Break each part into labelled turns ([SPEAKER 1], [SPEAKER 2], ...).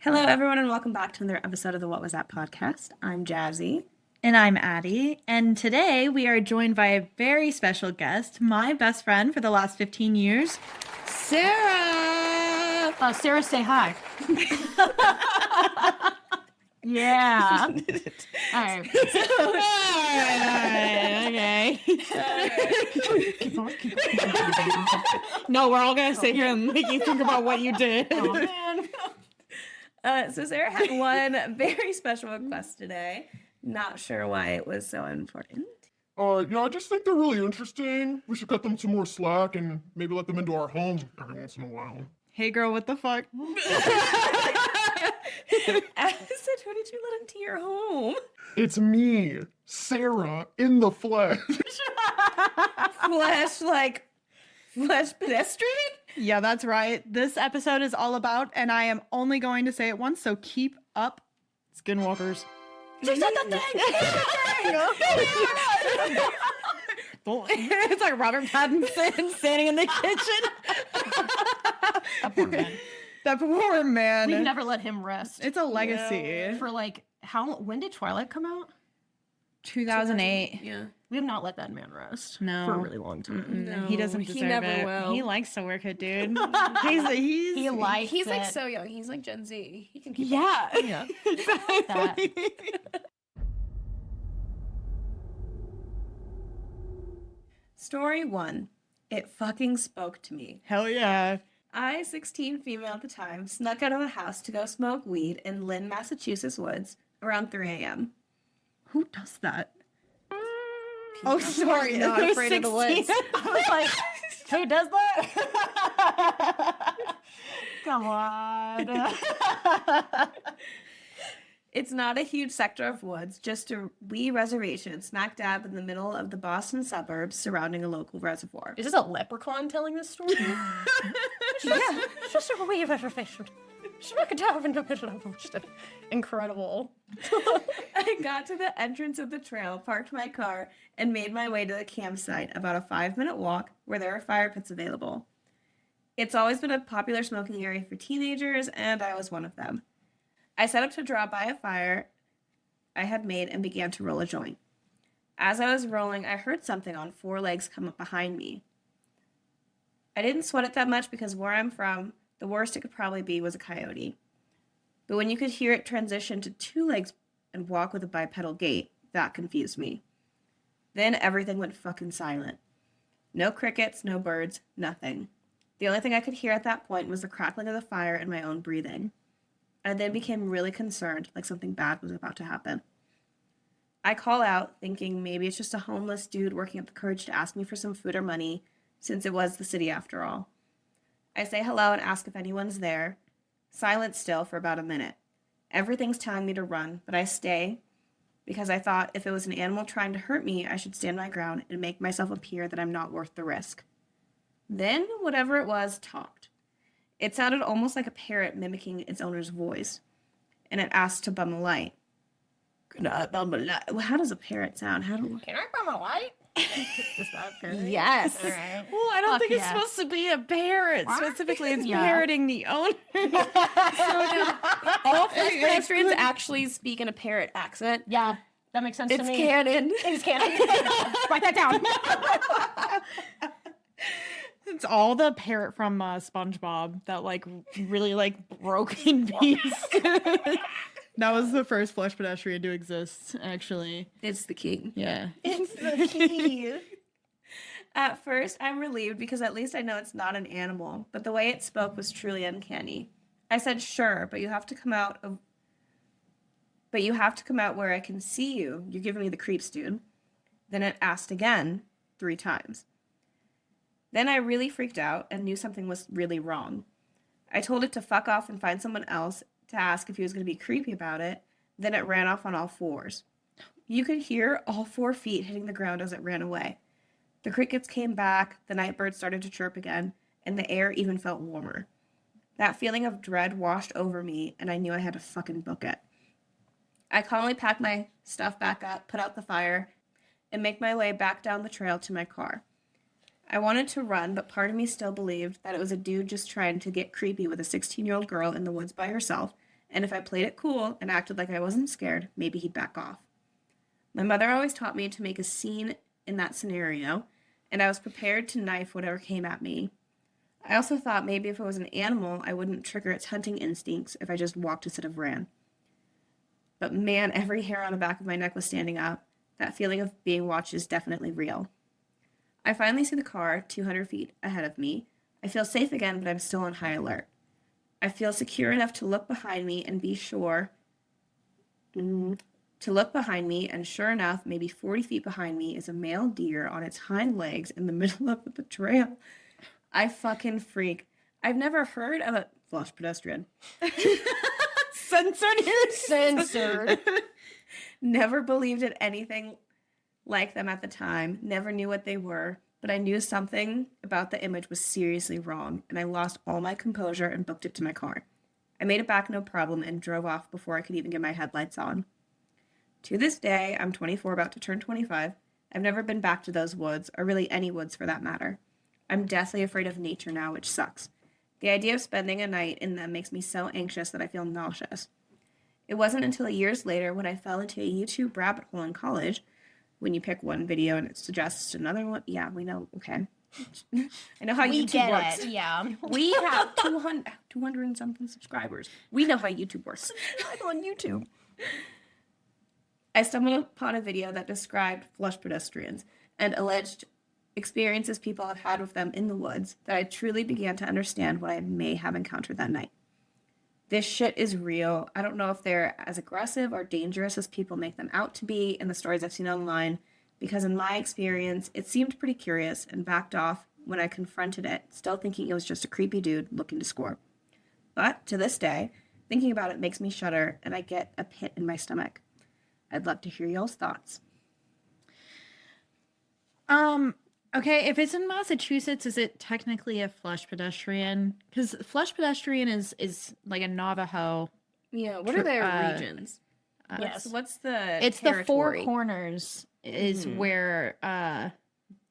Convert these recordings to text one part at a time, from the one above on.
[SPEAKER 1] Hello, everyone, and welcome back to another episode of the What Was That podcast. I'm Jazzy.
[SPEAKER 2] And I'm Addi. And today we are joined by a very special guest, my best friend for the last 15 years, Sarah.
[SPEAKER 3] Sarah, say hi. Yeah. All right.
[SPEAKER 2] Okay.
[SPEAKER 3] Keep going.
[SPEAKER 2] No, we're all going to sit here and make you think about what you did.
[SPEAKER 3] Oh, man.
[SPEAKER 1] So Sarah had one very special request today. Not sure why it was so important.
[SPEAKER 4] I just think they're really interesting. We should cut them some more slack and maybe let them into our home every once in a while.
[SPEAKER 2] Hey, girl, what the fuck?
[SPEAKER 1] I said, who did you let into your home?
[SPEAKER 4] It's me, Sarah, in the flesh.
[SPEAKER 1] Flesh pedestrian?
[SPEAKER 2] Yeah, that's right. This episode is all about, and I am only going to say it once, so keep up, skinwalkers.
[SPEAKER 1] She said the thing!
[SPEAKER 2] It's like Robert Pattinson standing in the kitchen.
[SPEAKER 3] That poor man.
[SPEAKER 2] That poor man.
[SPEAKER 3] We've never let him rest.
[SPEAKER 2] It's a legacy.
[SPEAKER 3] For when did Twilight come out?
[SPEAKER 2] 2008.
[SPEAKER 1] Yeah.
[SPEAKER 3] We have not let that man rest.
[SPEAKER 2] No.
[SPEAKER 3] For a really long time.
[SPEAKER 1] No,
[SPEAKER 2] He doesn't
[SPEAKER 1] he
[SPEAKER 2] deserve
[SPEAKER 1] never
[SPEAKER 2] it.
[SPEAKER 1] will.
[SPEAKER 2] He likes to work it, dude.
[SPEAKER 3] He likes
[SPEAKER 5] He's like
[SPEAKER 3] it.
[SPEAKER 5] so young. He's like Gen Z. He can keep
[SPEAKER 2] Yeah.
[SPEAKER 3] Yeah.
[SPEAKER 2] Exactly.
[SPEAKER 1] Story 1. It fucking spoke to me.
[SPEAKER 2] Hell yeah.
[SPEAKER 1] I, 16 female at the time, snuck out of the house to go smoke weed in Lynn, Massachusetts woods around 3 a.m.
[SPEAKER 2] Who does that? Oh, sorry.
[SPEAKER 5] not
[SPEAKER 2] I was
[SPEAKER 5] afraid of the
[SPEAKER 2] 16.
[SPEAKER 5] woods.
[SPEAKER 3] I was like, who does that? Come on.
[SPEAKER 1] It's not a huge sector of woods, just a wee reservation smack dab in the middle of the Boston suburbs surrounding a local reservoir.
[SPEAKER 3] Is this a leprechaun telling this story? Yeah, just a wee reservation. Smack a dab in the middle of just incredible.
[SPEAKER 1] I got to the entrance of the trail, parked my car, and made my way to the campsite, about a 5-minute walk where there are fire pits available. It's always been a popular smoking area for teenagers, and I was one of them. I set up to draw by a fire I had made and began to roll a joint. As I was rolling, I heard something on 4 legs come up behind me. I didn't sweat it that much because where I'm from, the worst it could probably be was a coyote. But when you could hear it transition to 2 legs and walk with a bipedal gait, that confused me. Then everything went fucking silent. No crickets, no birds, nothing. The only thing I could hear at that point was the crackling of the fire and my own breathing. I then became really concerned, like something bad was about to happen. I call out, thinking maybe it's just a homeless dude working up the courage to ask me for some food or money, since it was the city after all. I say hello and ask if anyone's there. Silent still for about a minute. Everything's telling me to run, but I stay because I thought if it was an animal trying to hurt me, I should stand my ground and make myself appear that I'm not worth the risk. Then, whatever it was, talked. It sounded almost like a parrot mimicking its owner's voice, and it asked to bum a light. Could I bum a light? Well, how does a parrot sound?
[SPEAKER 3] Can I bum a light? Is that fair?
[SPEAKER 1] Yes.
[SPEAKER 3] All right.
[SPEAKER 2] Well, I don't
[SPEAKER 3] Fuck
[SPEAKER 2] think it's
[SPEAKER 3] yes.
[SPEAKER 2] supposed to be a parrot.
[SPEAKER 3] What?
[SPEAKER 2] Specifically, it's
[SPEAKER 3] Yeah.
[SPEAKER 2] parroting the owner.
[SPEAKER 5] All three pedestrians actually speak in a parrot accent.
[SPEAKER 3] Yeah, that makes sense to
[SPEAKER 5] It's
[SPEAKER 3] me.
[SPEAKER 5] canon.
[SPEAKER 3] It is canon. Write that down.
[SPEAKER 2] It's all the parrot from SpongeBob that really broken piece. That was the first flesh pedestrian to exist, actually.
[SPEAKER 1] It's the king.
[SPEAKER 2] Yeah.
[SPEAKER 3] It's the key.
[SPEAKER 1] At first, I'm relieved because at least I know it's not an animal, but the way it spoke was truly uncanny. I said, sure, but you have to come out where I can see you. You're giving me the creeps, dude. Then it asked again, 3 times. Then I really freaked out and knew something was really wrong. I told it to fuck off and find someone else to ask if he was going to be creepy about it. Then it ran off on all 4s. You could hear all 4 feet hitting the ground as it ran away. The crickets came back, the night birds started to chirp again, and the air even felt warmer. That feeling of dread washed over me, and I knew I had to fucking book it. I calmly packed my stuff back up, put out the fire, and make my way back down the trail to my car. I wanted to run, but part of me still believed that it was a dude just trying to get creepy with a 16-year-old girl in the woods by herself and if I played it cool and acted like I wasn't scared, maybe he'd back off. My mother always taught me to make a scene in that scenario, and I was prepared to knife whatever came at me. I also thought maybe if it was an animal, I wouldn't trigger its hunting instincts if I just walked instead of ran. But man, every hair on the back of my neck was standing up. That feeling of being watched is definitely real. I finally see the car 200 feet ahead of me. I feel safe again, but I'm still on high alert. I feel secure enough to look behind me and be sure. To look behind me, and sure enough, maybe 40 feet behind me is a male deer on its hind legs in the middle of the trail. I fucking freak. I've never heard of a flush pedestrian.
[SPEAKER 2] Censored here.
[SPEAKER 3] Censored.
[SPEAKER 1] Never believed in anything like them at the time. Never knew what they were. But I knew something about the image was seriously wrong, and I lost all my composure and booked it to my car. I made it back no problem and drove off before I could even get my headlights on. To this day, I'm 24, about to turn 25. I've never been back to those woods, or really any woods for that matter. I'm deathly afraid of nature now, which sucks. The idea of spending a night in them makes me so anxious that I feel nauseous. It wasn't until years later when I fell into a YouTube rabbit hole in college, when you pick one video and it suggests another one. Yeah, we know, okay. I know how
[SPEAKER 3] We
[SPEAKER 1] YouTube
[SPEAKER 3] get
[SPEAKER 1] works.
[SPEAKER 3] it. Yeah.
[SPEAKER 1] We have 200 and something subscribers. We know how YouTube works.
[SPEAKER 3] I'm on YouTube.
[SPEAKER 1] I stumbled upon a video that described flush pedestrians and alleged experiences people have had with them in the woods that I truly began to understand what I may have encountered that night. This shit is real. I don't know if they're as aggressive or dangerous as people make them out to be in the stories I've seen online, because in my experience, it seemed pretty curious and backed off when I confronted it, still thinking it was just a creepy dude looking to score. But to this day, thinking about it makes me shudder and I get a pit in my stomach. I'd love to hear y'all's thoughts.
[SPEAKER 2] Okay, if it's in Massachusetts, is it technically a flush pedestrian? Because flush pedestrian is like a Navajo.
[SPEAKER 5] Yeah, what are their
[SPEAKER 2] uh,
[SPEAKER 5] regions?
[SPEAKER 3] Yes.
[SPEAKER 5] What's the
[SPEAKER 2] It's the Four
[SPEAKER 5] territory?
[SPEAKER 2] Corners is where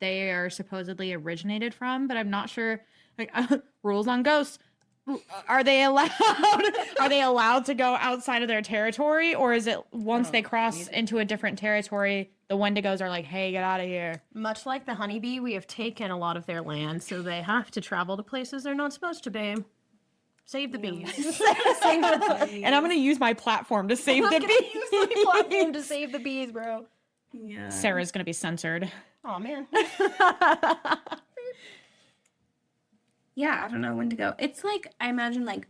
[SPEAKER 2] they are supposedly originated from, but I'm not sure. Like rules on ghosts. Are they allowed? Are they allowed to go outside of their territory, or is it once they cross into a different territory, the Wendigos are like, "Hey, get out of here."
[SPEAKER 3] Much like the honeybee, we have taken a lot of their land, so they have to travel to places they're not supposed to be. Save the bees.
[SPEAKER 2] And I'm gonna use my platform to save the bees.
[SPEAKER 3] Use my platform to save the bees, bro.
[SPEAKER 1] Yeah.
[SPEAKER 2] Sarah's gonna be censored.
[SPEAKER 3] Oh man.
[SPEAKER 1] Yeah, I don't know when to go. It's like, I imagine like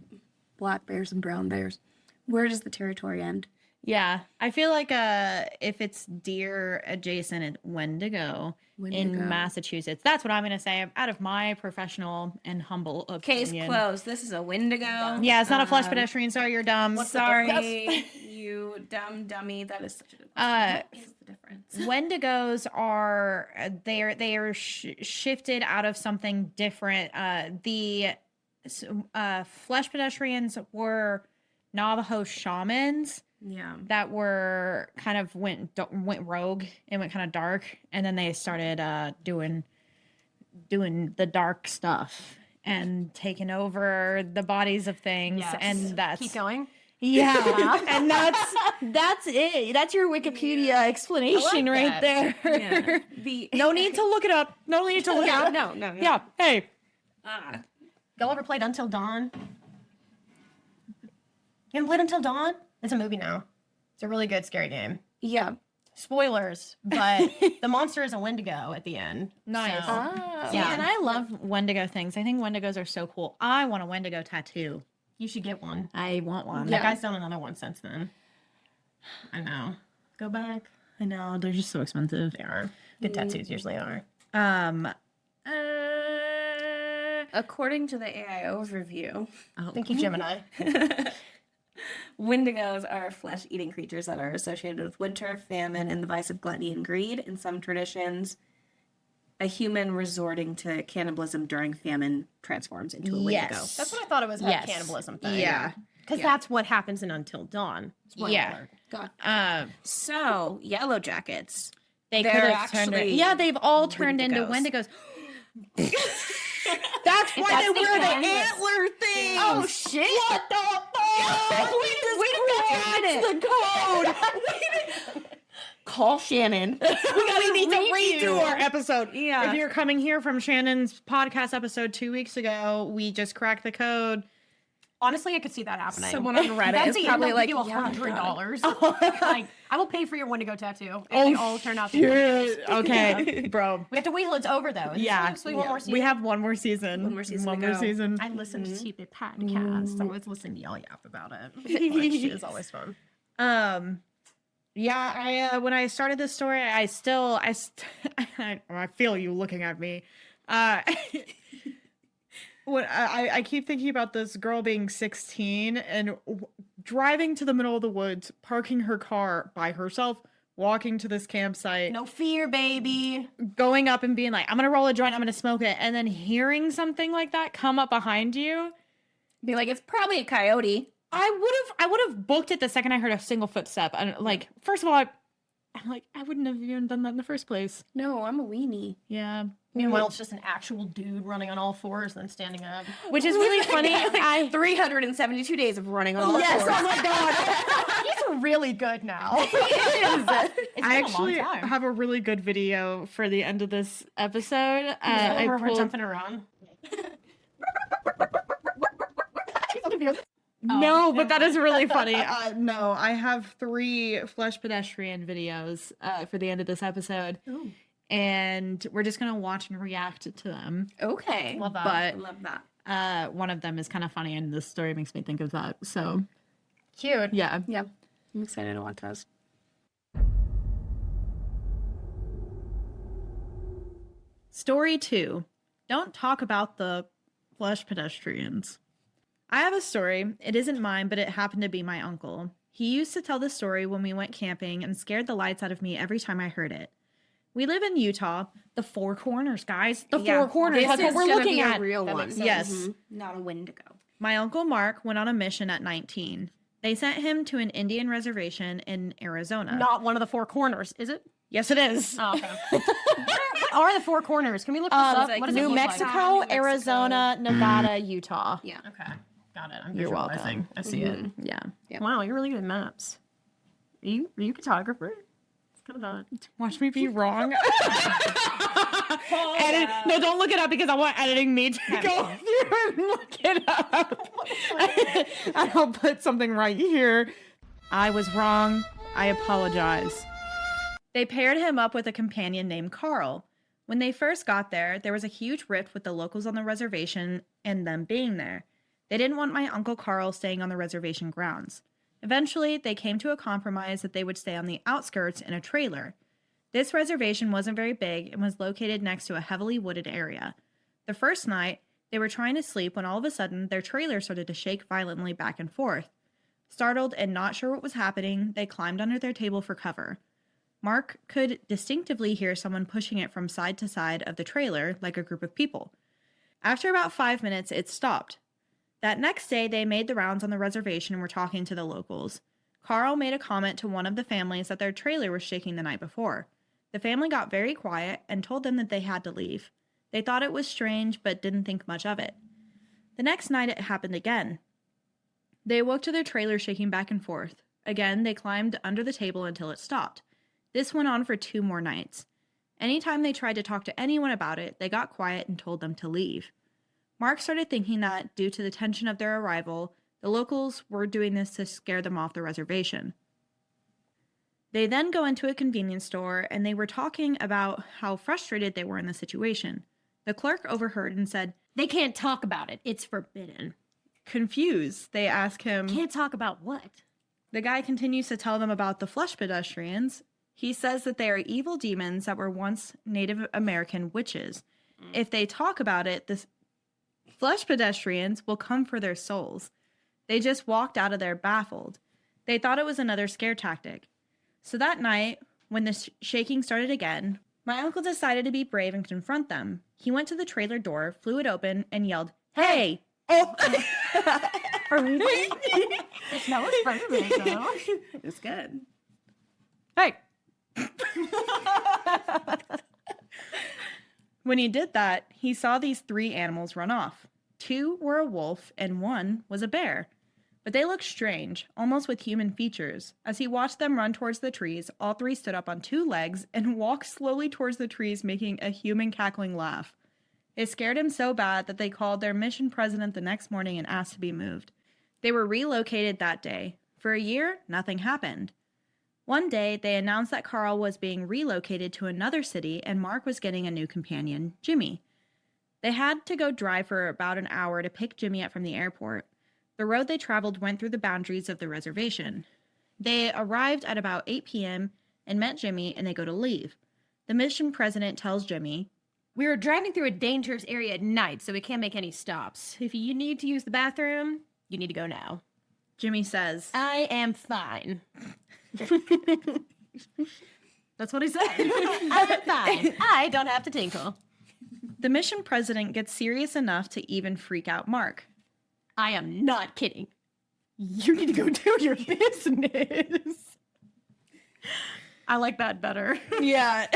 [SPEAKER 1] black bears and brown bears. Where does the territory end?
[SPEAKER 2] Yeah, I feel like if it's deer adjacent, it's Wendigo
[SPEAKER 1] Wendigo.
[SPEAKER 2] in Massachusetts. That's what I'm gonna say. Out of my professional and humble
[SPEAKER 1] Case
[SPEAKER 2] opinion.
[SPEAKER 1] closed. This is a Wendigo.
[SPEAKER 2] Yeah, it's not a flush pedestrian. Sorry, you're dumb.
[SPEAKER 1] Sorry, you dumb dummy. That is such a good question. What is the difference?
[SPEAKER 2] Wendigos are they are shifted out of something different. The flesh pedestrians were Navajo shamans
[SPEAKER 1] Yeah.
[SPEAKER 2] that were kind of went rogue and went kind of dark, and then they started doing the dark stuff and taking over the bodies of things.
[SPEAKER 3] Yes.
[SPEAKER 2] And that's
[SPEAKER 3] Keep going.
[SPEAKER 2] yeah, and that's it. That's your Wikipedia explanation right
[SPEAKER 3] that.
[SPEAKER 2] there.
[SPEAKER 1] Yeah. The
[SPEAKER 2] No need to look it up. No need to look it up.
[SPEAKER 1] no.
[SPEAKER 2] Yeah. Hey.
[SPEAKER 3] Y'all ever played Until Dawn? You haven't played Until Dawn? It's a movie now. It's a really good scary game.
[SPEAKER 1] Yeah.
[SPEAKER 3] Spoilers, but the monster is a Wendigo at the end.
[SPEAKER 2] Nice.
[SPEAKER 3] So,
[SPEAKER 2] Yeah,
[SPEAKER 3] yeah.
[SPEAKER 2] and I love Wendigo things. I think Wendigos are so cool. I want a Wendigo tattoo.
[SPEAKER 3] You should get one.
[SPEAKER 2] I want one.
[SPEAKER 3] That guy's done another one since then. I know. Go back.
[SPEAKER 2] I know they're just so expensive.
[SPEAKER 3] They are. Good tattoos usually are.
[SPEAKER 1] According to the AI overview,
[SPEAKER 3] Thank you, Gemini.
[SPEAKER 1] Wendigos are flesh-eating creatures that are associated with winter, famine, and the vice of gluttony and greed. In some traditions, a human resorting to cannibalism during famine transforms into a Wendigo.
[SPEAKER 2] Yes.
[SPEAKER 3] That's what I thought it was, that
[SPEAKER 2] Yes.
[SPEAKER 3] cannibalism thing.
[SPEAKER 2] Yeah.
[SPEAKER 3] Because that's what happens in Until Dawn. Spoiler
[SPEAKER 2] Yeah.
[SPEAKER 3] alert.
[SPEAKER 1] God. So, yellow jackets.
[SPEAKER 2] They
[SPEAKER 1] They're
[SPEAKER 2] could have turned.
[SPEAKER 1] actually
[SPEAKER 2] Yeah, they've all turned into
[SPEAKER 1] Wendigos.
[SPEAKER 2] Wendigos. That's why
[SPEAKER 3] that's
[SPEAKER 2] they
[SPEAKER 3] the
[SPEAKER 2] wear the
[SPEAKER 3] canvas.
[SPEAKER 2] antler thing.
[SPEAKER 3] Oh, shit.
[SPEAKER 2] What the fuck?
[SPEAKER 1] the code. Call Shannon.
[SPEAKER 2] We need to redo our episode.
[SPEAKER 1] Yeah.
[SPEAKER 2] If you're coming here from Shannon's podcast episode 2 weeks ago, we just cracked the code.
[SPEAKER 3] Honestly, I could see that happening.
[SPEAKER 5] Someone on Reddit
[SPEAKER 3] That's
[SPEAKER 5] is probably like,
[SPEAKER 3] you
[SPEAKER 5] yeah,
[SPEAKER 3] $100. Like, I will pay for your Wendigo tattoo if they all turn out to be
[SPEAKER 2] Okay, bro.
[SPEAKER 3] We have to wait till it's over, though. And
[SPEAKER 2] Yeah,
[SPEAKER 3] next week, one more season.
[SPEAKER 2] we have one more season.
[SPEAKER 1] One more season
[SPEAKER 2] One
[SPEAKER 1] to
[SPEAKER 2] more
[SPEAKER 1] go.
[SPEAKER 2] season.
[SPEAKER 3] I listened to the podcast. I was listening to y'all yap about it. Which is always fun.
[SPEAKER 2] Yeah, I when I started this story, I feel you looking at me. When I keep thinking about this girl being 16 and driving to the middle of the woods, parking her car by herself, walking to this campsite,
[SPEAKER 3] No fear, baby.
[SPEAKER 2] going up and being like, I'm gonna roll a joint, I'm gonna smoke it, and then hearing something like that come up behind you.
[SPEAKER 5] Be like, it's probably a coyote.
[SPEAKER 2] I would have booked it the second I heard a single footstep. And like, first of all, I'm like, I wouldn't have even done that in the first place.
[SPEAKER 5] No, I'm a weenie.
[SPEAKER 2] Yeah.
[SPEAKER 3] Meanwhile, it's just an actual dude running on all fours and then standing up.
[SPEAKER 2] Which is really funny.
[SPEAKER 5] 372 days of running on all
[SPEAKER 3] Yes,
[SPEAKER 5] fours.
[SPEAKER 3] oh my god. He's really good now. He is.
[SPEAKER 2] I actually have a really good video for the end of this episode.
[SPEAKER 3] Where we're jumping around.
[SPEAKER 2] No, but that is really funny. No, I have 3 flesh pedestrian videos for the end of this episode.
[SPEAKER 3] Ooh.
[SPEAKER 2] And we're just going to watch and react to them.
[SPEAKER 1] Okay.
[SPEAKER 3] Love that.
[SPEAKER 2] But
[SPEAKER 1] Love that.
[SPEAKER 2] one of them is kind of funny, and this story makes me think of that. So,
[SPEAKER 3] Cute.
[SPEAKER 2] yeah.
[SPEAKER 1] Yeah. I'm excited to watch those.
[SPEAKER 2] Story 2. Don't talk about the flesh pedestrians. I have a story. It isn't mine, but it happened to be my uncle. He used to tell the story when we went camping and scared the lights out of me every time I heard it. We live in Utah. The Four Corners, guys. The Four Corners.
[SPEAKER 1] This
[SPEAKER 2] That's what
[SPEAKER 1] is
[SPEAKER 2] we're
[SPEAKER 1] gonna
[SPEAKER 2] looking
[SPEAKER 1] be
[SPEAKER 2] at.
[SPEAKER 1] a real
[SPEAKER 3] That
[SPEAKER 1] one.
[SPEAKER 3] makes sense.
[SPEAKER 2] Yes.
[SPEAKER 1] Mhm. Not a Wendigo.
[SPEAKER 2] My uncle Mark went on a mission at 19. They sent him to an Indian reservation in Arizona.
[SPEAKER 3] Not one of the 4 corners, is it?
[SPEAKER 2] Yes, it is.
[SPEAKER 3] Oh, okay. What are the 4 corners? Can we look this up?
[SPEAKER 1] like
[SPEAKER 3] What does it
[SPEAKER 2] New
[SPEAKER 3] look
[SPEAKER 2] Mexico,
[SPEAKER 1] New Mexico.
[SPEAKER 2] Arizona, Nevada, Utah.
[SPEAKER 1] Yeah.
[SPEAKER 3] Like? Okay. Got it. I'm
[SPEAKER 2] You're
[SPEAKER 3] visualizing.
[SPEAKER 2] welcome.
[SPEAKER 3] I see it.
[SPEAKER 2] Yeah.
[SPEAKER 1] Yeah.
[SPEAKER 3] Wow, you're really good at maps. Are you a photographer? It's kind of not.
[SPEAKER 2] Watch me be wrong. No, don't look it up because I want editing me to go through and look it up. I'll put something right here. I was wrong. I apologize. They paired him up with a companion named Carl. When they first got there was a huge rift with the locals on the reservation and them being there. They didn't want my Uncle Carl staying on the reservation grounds. Eventually, they came to a compromise that they would stay on the outskirts in a trailer. This reservation wasn't very big and was located next to a heavily wooded area. The first night, they were trying to sleep when all of a sudden their trailer started to shake violently back and forth. Startled and not sure what was happening, they climbed under their table for cover. Mark could distinctively hear someone pushing it from side to side of the trailer like a group of people. After about 5 minutes, it stopped. That next day, they made the rounds on the reservation and were talking to the locals. Carl made a comment to one of the families that their trailer was shaking the night before. The family got very quiet and told them that they had to leave. They thought it was strange, but didn't think much of it. The next night, it happened again. They awoke to their trailer shaking back and forth. Again, they climbed under the table until it stopped. This went on for 2 more nights. Anytime they tried to talk to anyone about it, they got quiet and told them to leave. Mark started thinking that, due to the tension of their arrival, the locals were doing this to scare them off the reservation. They then go into a convenience store and they were talking about how frustrated they were in the situation. The clerk overheard and said,
[SPEAKER 3] They can't talk about it. It's forbidden.
[SPEAKER 2] confused, they ask him.
[SPEAKER 3] Can't talk about what?
[SPEAKER 2] The guy continues to tell them about the flesh pedestrians. He says that they are evil demons that were once Native American witches. If they talk about it, the flesh pedestrians will come for their souls. They just walked out of there baffled. They thought it was another scare tactic. So that night, when the shaking started again, my uncle decided to be brave and confront them. He went to the trailer door, flew it open, and yelled, "Hey!" Oh!
[SPEAKER 3] Are we That was perfect, though.
[SPEAKER 1] It's good.
[SPEAKER 2] Hey! When he did that, he saw these 3 animals run off. 2 were a wolf and 1 was a bear. But they looked strange, almost with human features. As he watched them run towards the trees, all three stood up on two legs and walked slowly towards the trees, making a human cackling laugh. It scared him so bad that they called their mission president the next morning and asked to be moved. They were relocated that day. For a year, nothing happened. One day, they announced that Carl was being relocated to another city and Mark was getting a new companion, Jimmy. They had to go drive for about an hour to pick Jimmy up from the airport. The road they traveled went through the boundaries of the reservation. They arrived at about 8 p.m. and met Jimmy, and they go to leave. The mission president tells Jimmy,
[SPEAKER 3] We were driving through a dangerous area at night, so we can't make any stops. If you need to use the bathroom, you need to go now.
[SPEAKER 2] Jimmy says,
[SPEAKER 3] I am fine. That's what he said. I'm fine. I don't have to tinkle.
[SPEAKER 2] The mission president gets serious enough to even freak out Mark.
[SPEAKER 3] I am not kidding. You need to go do your business. I like that better.
[SPEAKER 2] Yeah.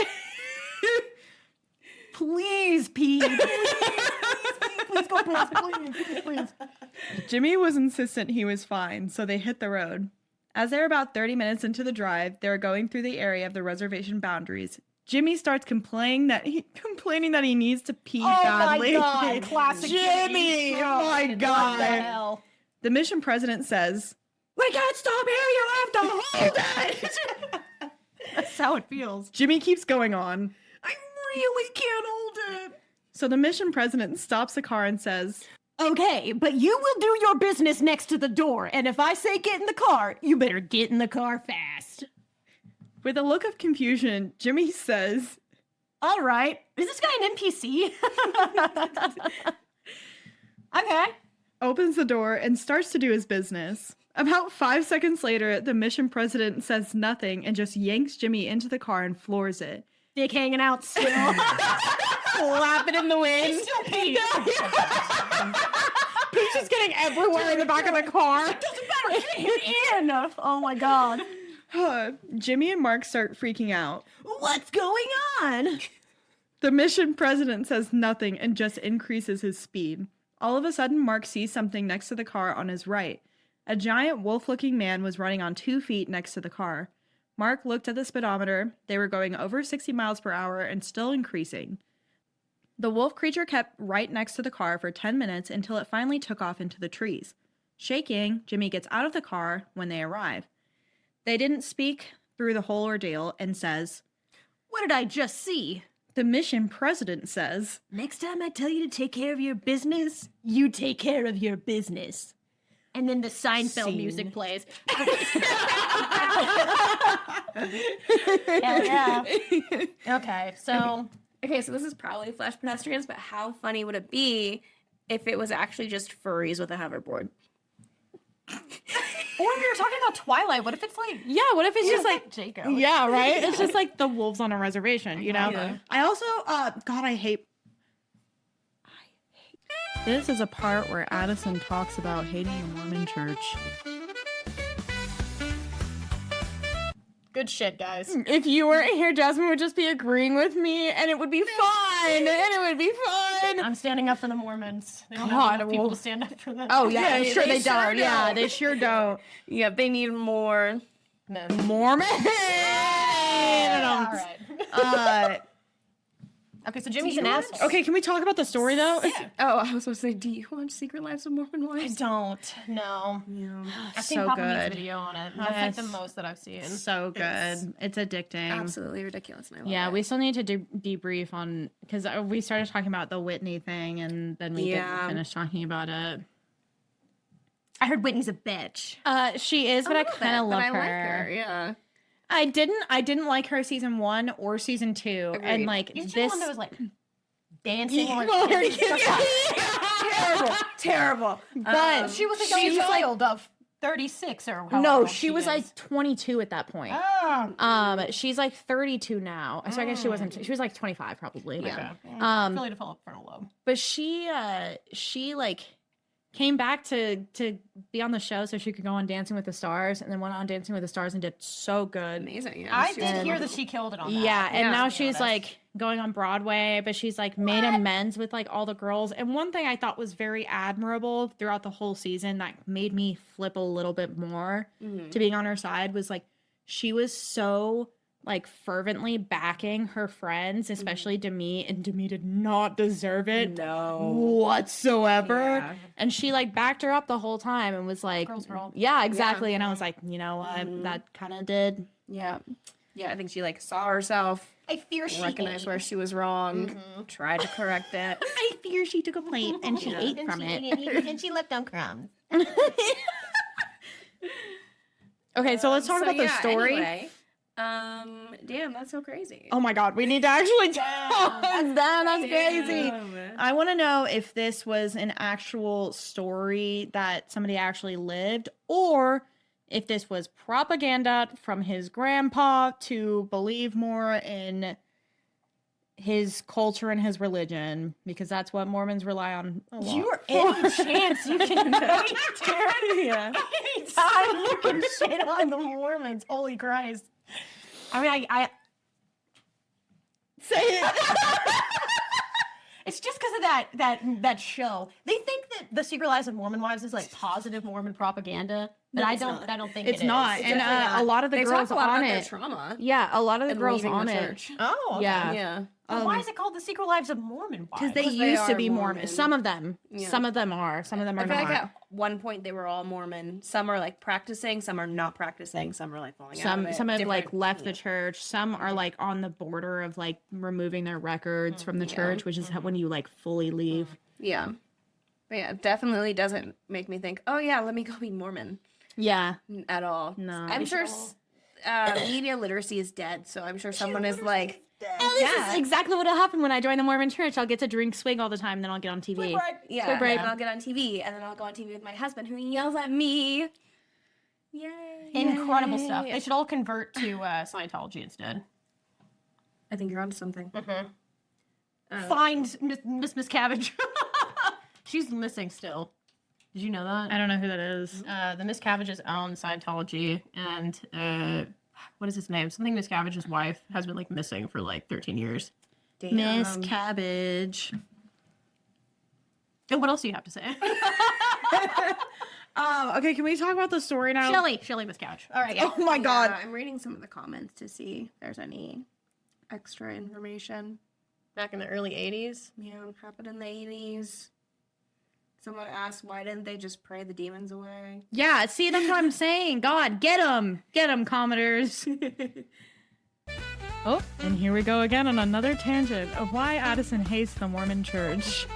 [SPEAKER 3] Please, Pete. Please go past, please.
[SPEAKER 2] Jimmy was insistent he was fine, so they hit the road. As they're about 30 minutes into the drive, they're going through the area of the reservation boundaries. Jimmy starts complaining that he needs to pee badly.
[SPEAKER 3] Oh my God, classic
[SPEAKER 2] Jimmy! Oh my
[SPEAKER 3] What the
[SPEAKER 2] God.
[SPEAKER 3] hell?
[SPEAKER 2] The mission president says, "We can't stop here, you have to hold it!"
[SPEAKER 3] That's how it feels.
[SPEAKER 2] Jimmy keeps going on. I really can't hold it. So the mission president stops the car and says,
[SPEAKER 3] Okay, but you will do your business next to the door, and if I say get in the car, you better get in the car fast.
[SPEAKER 2] with a look of confusion, Jimmy says,
[SPEAKER 3] All right. Is this guy an NPC? Okay.
[SPEAKER 2] opens the door and starts to do his business. About 5 seconds later, the mission president says nothing and just yanks Jimmy into the car and floors it.
[SPEAKER 3] Dick hanging out still.
[SPEAKER 2] Flapping in the wind.
[SPEAKER 3] Still Pete.
[SPEAKER 2] Pete's just getting everywhere in the back of the car.
[SPEAKER 3] Doesn't matter. Get in. Oh my God.
[SPEAKER 2] Jimmy and Mark start freaking out.
[SPEAKER 3] What's going on?
[SPEAKER 2] The mission president says nothing and just increases his speed. All of a sudden, Mark sees something next to the car on his right. A giant wolf-looking man was running on 2 feet next to the car. Mark looked at the speedometer. They were going over 60 miles per hour and still increasing. The wolf creature kept right next to the car for 10 minutes until it finally took off into the trees. Shaking, Jimmy gets out of the car when they arrive. They didn't speak through the whole ordeal and says,
[SPEAKER 3] What did I just see?
[SPEAKER 2] the mission president says,
[SPEAKER 3] Next time I tell you to take care of your business, you take care of your business. And then the Seinfeld
[SPEAKER 2] Scene.
[SPEAKER 3] music plays. Hell yeah. Okay, so
[SPEAKER 5] Okay, so this is probably Flash Pedestrians, but how funny would it be if it was actually just furries with a hoverboard?
[SPEAKER 3] or we were talking about Twilight. What if it's like
[SPEAKER 2] yeah, what if it's just like,
[SPEAKER 3] Jacob?
[SPEAKER 2] yeah, right? It's just like the wolves on a reservation, you know?
[SPEAKER 5] Yeah.
[SPEAKER 2] I also, God, I hate. This is a part where Addison talks about hating the Mormon church.
[SPEAKER 3] Good shit, guys.
[SPEAKER 2] If you weren't here, Jasmine would just be agreeing with me, and it would be fun, and it would be fun.
[SPEAKER 3] I'm standing up for the Mormons. They don't
[SPEAKER 2] God,
[SPEAKER 3] have enough people
[SPEAKER 2] well-
[SPEAKER 3] to stand up for them.
[SPEAKER 2] Oh, yeah, I'm
[SPEAKER 5] Yeah,
[SPEAKER 2] sure
[SPEAKER 5] they
[SPEAKER 2] they don't.
[SPEAKER 5] sure
[SPEAKER 2] Yeah,
[SPEAKER 5] don't.
[SPEAKER 2] they sure don't.
[SPEAKER 5] Yeah, they need more.
[SPEAKER 2] Mormon!
[SPEAKER 3] All right. Okay, so Jimmy's an asshole.
[SPEAKER 2] Okay, can we talk about the story, though?
[SPEAKER 5] Oh, I was supposed to say, do you watch Secret Lives of Mormon
[SPEAKER 3] I
[SPEAKER 5] Wives?
[SPEAKER 3] don't. No.
[SPEAKER 5] Yeah.
[SPEAKER 3] I've seen
[SPEAKER 2] So
[SPEAKER 3] Papa Meat's
[SPEAKER 2] good.
[SPEAKER 3] video on it. That's like the most that I've seen.
[SPEAKER 2] So good. It's addicting.
[SPEAKER 5] Absolutely ridiculous. And I love
[SPEAKER 2] Yeah,
[SPEAKER 5] it.
[SPEAKER 2] we still need to debrief on, because we started talking about the Whitney thing, and then we didn't
[SPEAKER 5] Yeah.
[SPEAKER 2] finish talking about it.
[SPEAKER 3] I heard Whitney's a bitch.
[SPEAKER 2] She is, but I kind of love
[SPEAKER 5] I
[SPEAKER 2] her.
[SPEAKER 5] like her. Yeah.
[SPEAKER 2] I didn't like her season 1 or season 2, and
[SPEAKER 5] Agreed.
[SPEAKER 2] like
[SPEAKER 3] You're the
[SPEAKER 2] this.
[SPEAKER 3] one that was like dancing.
[SPEAKER 5] Terrible.
[SPEAKER 2] But
[SPEAKER 3] She was a young child of 36 or however
[SPEAKER 2] no,
[SPEAKER 3] old
[SPEAKER 2] she was
[SPEAKER 3] is.
[SPEAKER 2] like 22 at that point.
[SPEAKER 3] Oh.
[SPEAKER 2] She's like 32 now, so I guess she wasn't. She was like 25 probably.
[SPEAKER 3] Okay.
[SPEAKER 2] Um,
[SPEAKER 3] Really developed frontal lobe.
[SPEAKER 2] but she like came back to be on the show so she could go on Dancing with the Stars, and then went on Dancing with the Stars and did so good.
[SPEAKER 5] Amazing. Yeah,
[SPEAKER 3] I
[SPEAKER 5] she was
[SPEAKER 3] did hear that
[SPEAKER 5] wonderful.
[SPEAKER 3] she killed it on that.
[SPEAKER 2] Yeah, and
[SPEAKER 5] Yeah.
[SPEAKER 2] now
[SPEAKER 3] I
[SPEAKER 2] she's
[SPEAKER 3] noticed.
[SPEAKER 2] like going on Broadway, but she's like made amends with like all the girls. And one thing I thought was very admirable throughout the whole season that made me flip a little bit more to being on her side was like she was so like fervently backing her friends, especially Demi, and Demi did not deserve it whatsoever.
[SPEAKER 5] Yeah.
[SPEAKER 2] And she like backed her up the whole time and was like,
[SPEAKER 3] Girls girl.
[SPEAKER 2] yeah, exactly. And I was like, you know what, that kind of did.
[SPEAKER 5] Yeah. Yeah, I think she like saw herself,
[SPEAKER 3] I fear she
[SPEAKER 5] recognized where she was wrong, tried to correct it.
[SPEAKER 2] I fear she took a plate and she ate from it.
[SPEAKER 3] and she left on crumbs.
[SPEAKER 2] Okay, so let's talk
[SPEAKER 5] So,
[SPEAKER 2] about the
[SPEAKER 5] yeah,
[SPEAKER 2] story.
[SPEAKER 5] Anyway, damn, that's so crazy.
[SPEAKER 2] Oh my god, we need to actually talk. That's crazy.
[SPEAKER 5] Damn.
[SPEAKER 2] I want to know if this was an actual story that somebody actually lived, or if this was propaganda from his grandpa to believe more in his culture and his religion, because that's what Mormons rely on a lot.
[SPEAKER 3] You are any chance you can make, Karen.
[SPEAKER 2] Yeah.
[SPEAKER 3] Anytime you can shit on the Mormons. Holy Christ. I mean, I
[SPEAKER 2] Say it.
[SPEAKER 3] it's just because of that show. They think that The Secret Lives of Mormon Wives is like positive Mormon propaganda, but I don't think
[SPEAKER 2] It's
[SPEAKER 3] it
[SPEAKER 2] not.
[SPEAKER 3] is.
[SPEAKER 2] And a lot of the
[SPEAKER 5] They
[SPEAKER 2] girls
[SPEAKER 5] talk a lot
[SPEAKER 2] on
[SPEAKER 5] about their
[SPEAKER 2] it.
[SPEAKER 5] trauma.
[SPEAKER 2] Yeah, a lot of the
[SPEAKER 5] and
[SPEAKER 2] girls
[SPEAKER 5] leaving
[SPEAKER 2] on
[SPEAKER 5] the
[SPEAKER 2] it.
[SPEAKER 5] church.
[SPEAKER 3] Oh, okay.
[SPEAKER 2] Yeah.
[SPEAKER 5] Yeah.
[SPEAKER 3] Well, why is it called The Secret Lives of Mormon Wives?
[SPEAKER 2] Because they
[SPEAKER 5] Because they
[SPEAKER 2] used to
[SPEAKER 5] are
[SPEAKER 2] be Mormon.
[SPEAKER 5] Mormon.
[SPEAKER 2] Some of them.
[SPEAKER 5] Yeah.
[SPEAKER 2] Some of them are. Some of them are
[SPEAKER 5] I feel
[SPEAKER 2] not.
[SPEAKER 5] like at one point they were all Mormon. Some are like practicing, some are not practicing, some are like falling out
[SPEAKER 2] Some
[SPEAKER 5] of it.
[SPEAKER 2] some have like
[SPEAKER 5] Different-
[SPEAKER 2] left the church. Some are like on the border of like removing their records from the church, which is when you like fully leave.
[SPEAKER 5] Yeah. But yeah, it definitely doesn't make me think, oh yeah, let me go be Mormon
[SPEAKER 2] Yeah.
[SPEAKER 5] at all.
[SPEAKER 2] No.
[SPEAKER 5] I'm sure media literacy is dead, so I'm sure someone is like,
[SPEAKER 2] This is exactly what will happen when I join the Mormon church. I'll get to drink swig all the time, then I'll get on TV.
[SPEAKER 5] yeah,
[SPEAKER 2] Sweet bread.
[SPEAKER 5] and I'll get on TV, and then I'll go on TV with my husband who yells at me. Yay.
[SPEAKER 3] Incredible stuff. They should all convert to Scientology instead.
[SPEAKER 5] I think you're onto something.
[SPEAKER 3] Find Miss Cabbage. She's missing still. Did you know that?
[SPEAKER 2] I don't know who that is.
[SPEAKER 3] The Miss Cabbage's own Scientology, and what is his name? Something Miss Cabbage's wife has been like missing for like 13 years.
[SPEAKER 2] Miss Cabbage.
[SPEAKER 3] And what else do you have to say?
[SPEAKER 2] Okay, can we talk about the story now?
[SPEAKER 3] Shelly Miss Cabbage. All right, yeah.
[SPEAKER 2] Oh my god.
[SPEAKER 5] I'm reading some of the comments to see if there's any extra information.
[SPEAKER 3] Back in the early 80s.
[SPEAKER 5] Yeah, what happened in the 80s? Someone asked, why didn't they just pray the demons away?
[SPEAKER 2] Yeah, see, that's what I'm saying. God, get them, commoners. Oh, and here we go again on another tangent of why Addison hates the Mormon Church.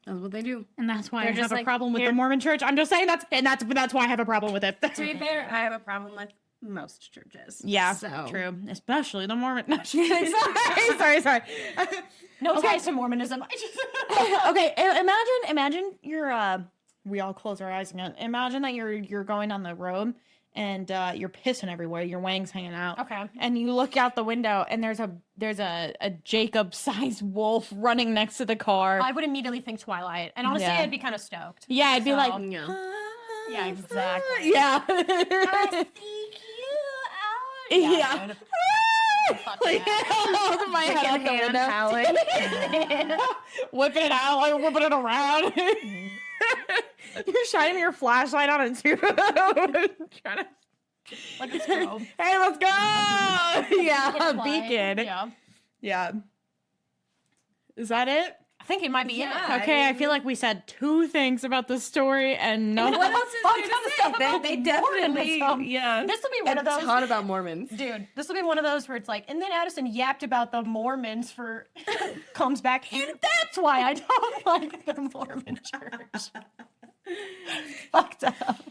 [SPEAKER 5] That's what they do.
[SPEAKER 2] And that's why
[SPEAKER 5] They're
[SPEAKER 2] I
[SPEAKER 5] just
[SPEAKER 2] have a
[SPEAKER 5] like,
[SPEAKER 2] problem with
[SPEAKER 5] here-
[SPEAKER 2] the Mormon Church. I'm just saying that's why I have a problem with it.
[SPEAKER 5] To be fair, I have a problem with most churches.
[SPEAKER 2] Yeah,
[SPEAKER 5] So.
[SPEAKER 2] true. Especially the Mormon. No, sorry.
[SPEAKER 3] No ties to Mormonism.
[SPEAKER 2] Okay, imagine you're we all close our eyes again. Imagine that you're going down the road and you're pissing everywhere, your wang's hanging out.
[SPEAKER 3] Okay.
[SPEAKER 2] And you look out the window and there's a Jacob-sized wolf running next to the car.
[SPEAKER 3] I would immediately think Twilight. And honestly,
[SPEAKER 2] Yeah.
[SPEAKER 3] I'd be kind of stoked.
[SPEAKER 2] Yeah, I'd be
[SPEAKER 3] So,
[SPEAKER 2] like,
[SPEAKER 5] Yeah.
[SPEAKER 3] Yeah, exactly.
[SPEAKER 2] yeah. Yeah.
[SPEAKER 3] dude.
[SPEAKER 2] Like, holding my head out the window.
[SPEAKER 5] howling.
[SPEAKER 2] Whipping it out, like whipping it around. You're shining your flashlight on it too. Trying to...
[SPEAKER 3] Like a strobe.
[SPEAKER 2] Hey, let's go! Yeah, a
[SPEAKER 3] Play.
[SPEAKER 2] beacon.
[SPEAKER 3] Yeah.
[SPEAKER 2] Yeah. Is that it?
[SPEAKER 3] I think it might be
[SPEAKER 5] Yeah.
[SPEAKER 3] it.
[SPEAKER 2] Okay, I feel like we said 2 things about the story and no.
[SPEAKER 5] What else is there to say? They definitely,
[SPEAKER 3] Mormonism.
[SPEAKER 5] yeah.
[SPEAKER 3] This will be one
[SPEAKER 5] And
[SPEAKER 3] of
[SPEAKER 5] a
[SPEAKER 3] those.
[SPEAKER 5] ton about Mormons.
[SPEAKER 3] Dude, this will be one of those where it's like, and then Addison yapped about the Mormons for comes back, and that's why I don't like the Mormon church. Fucked up.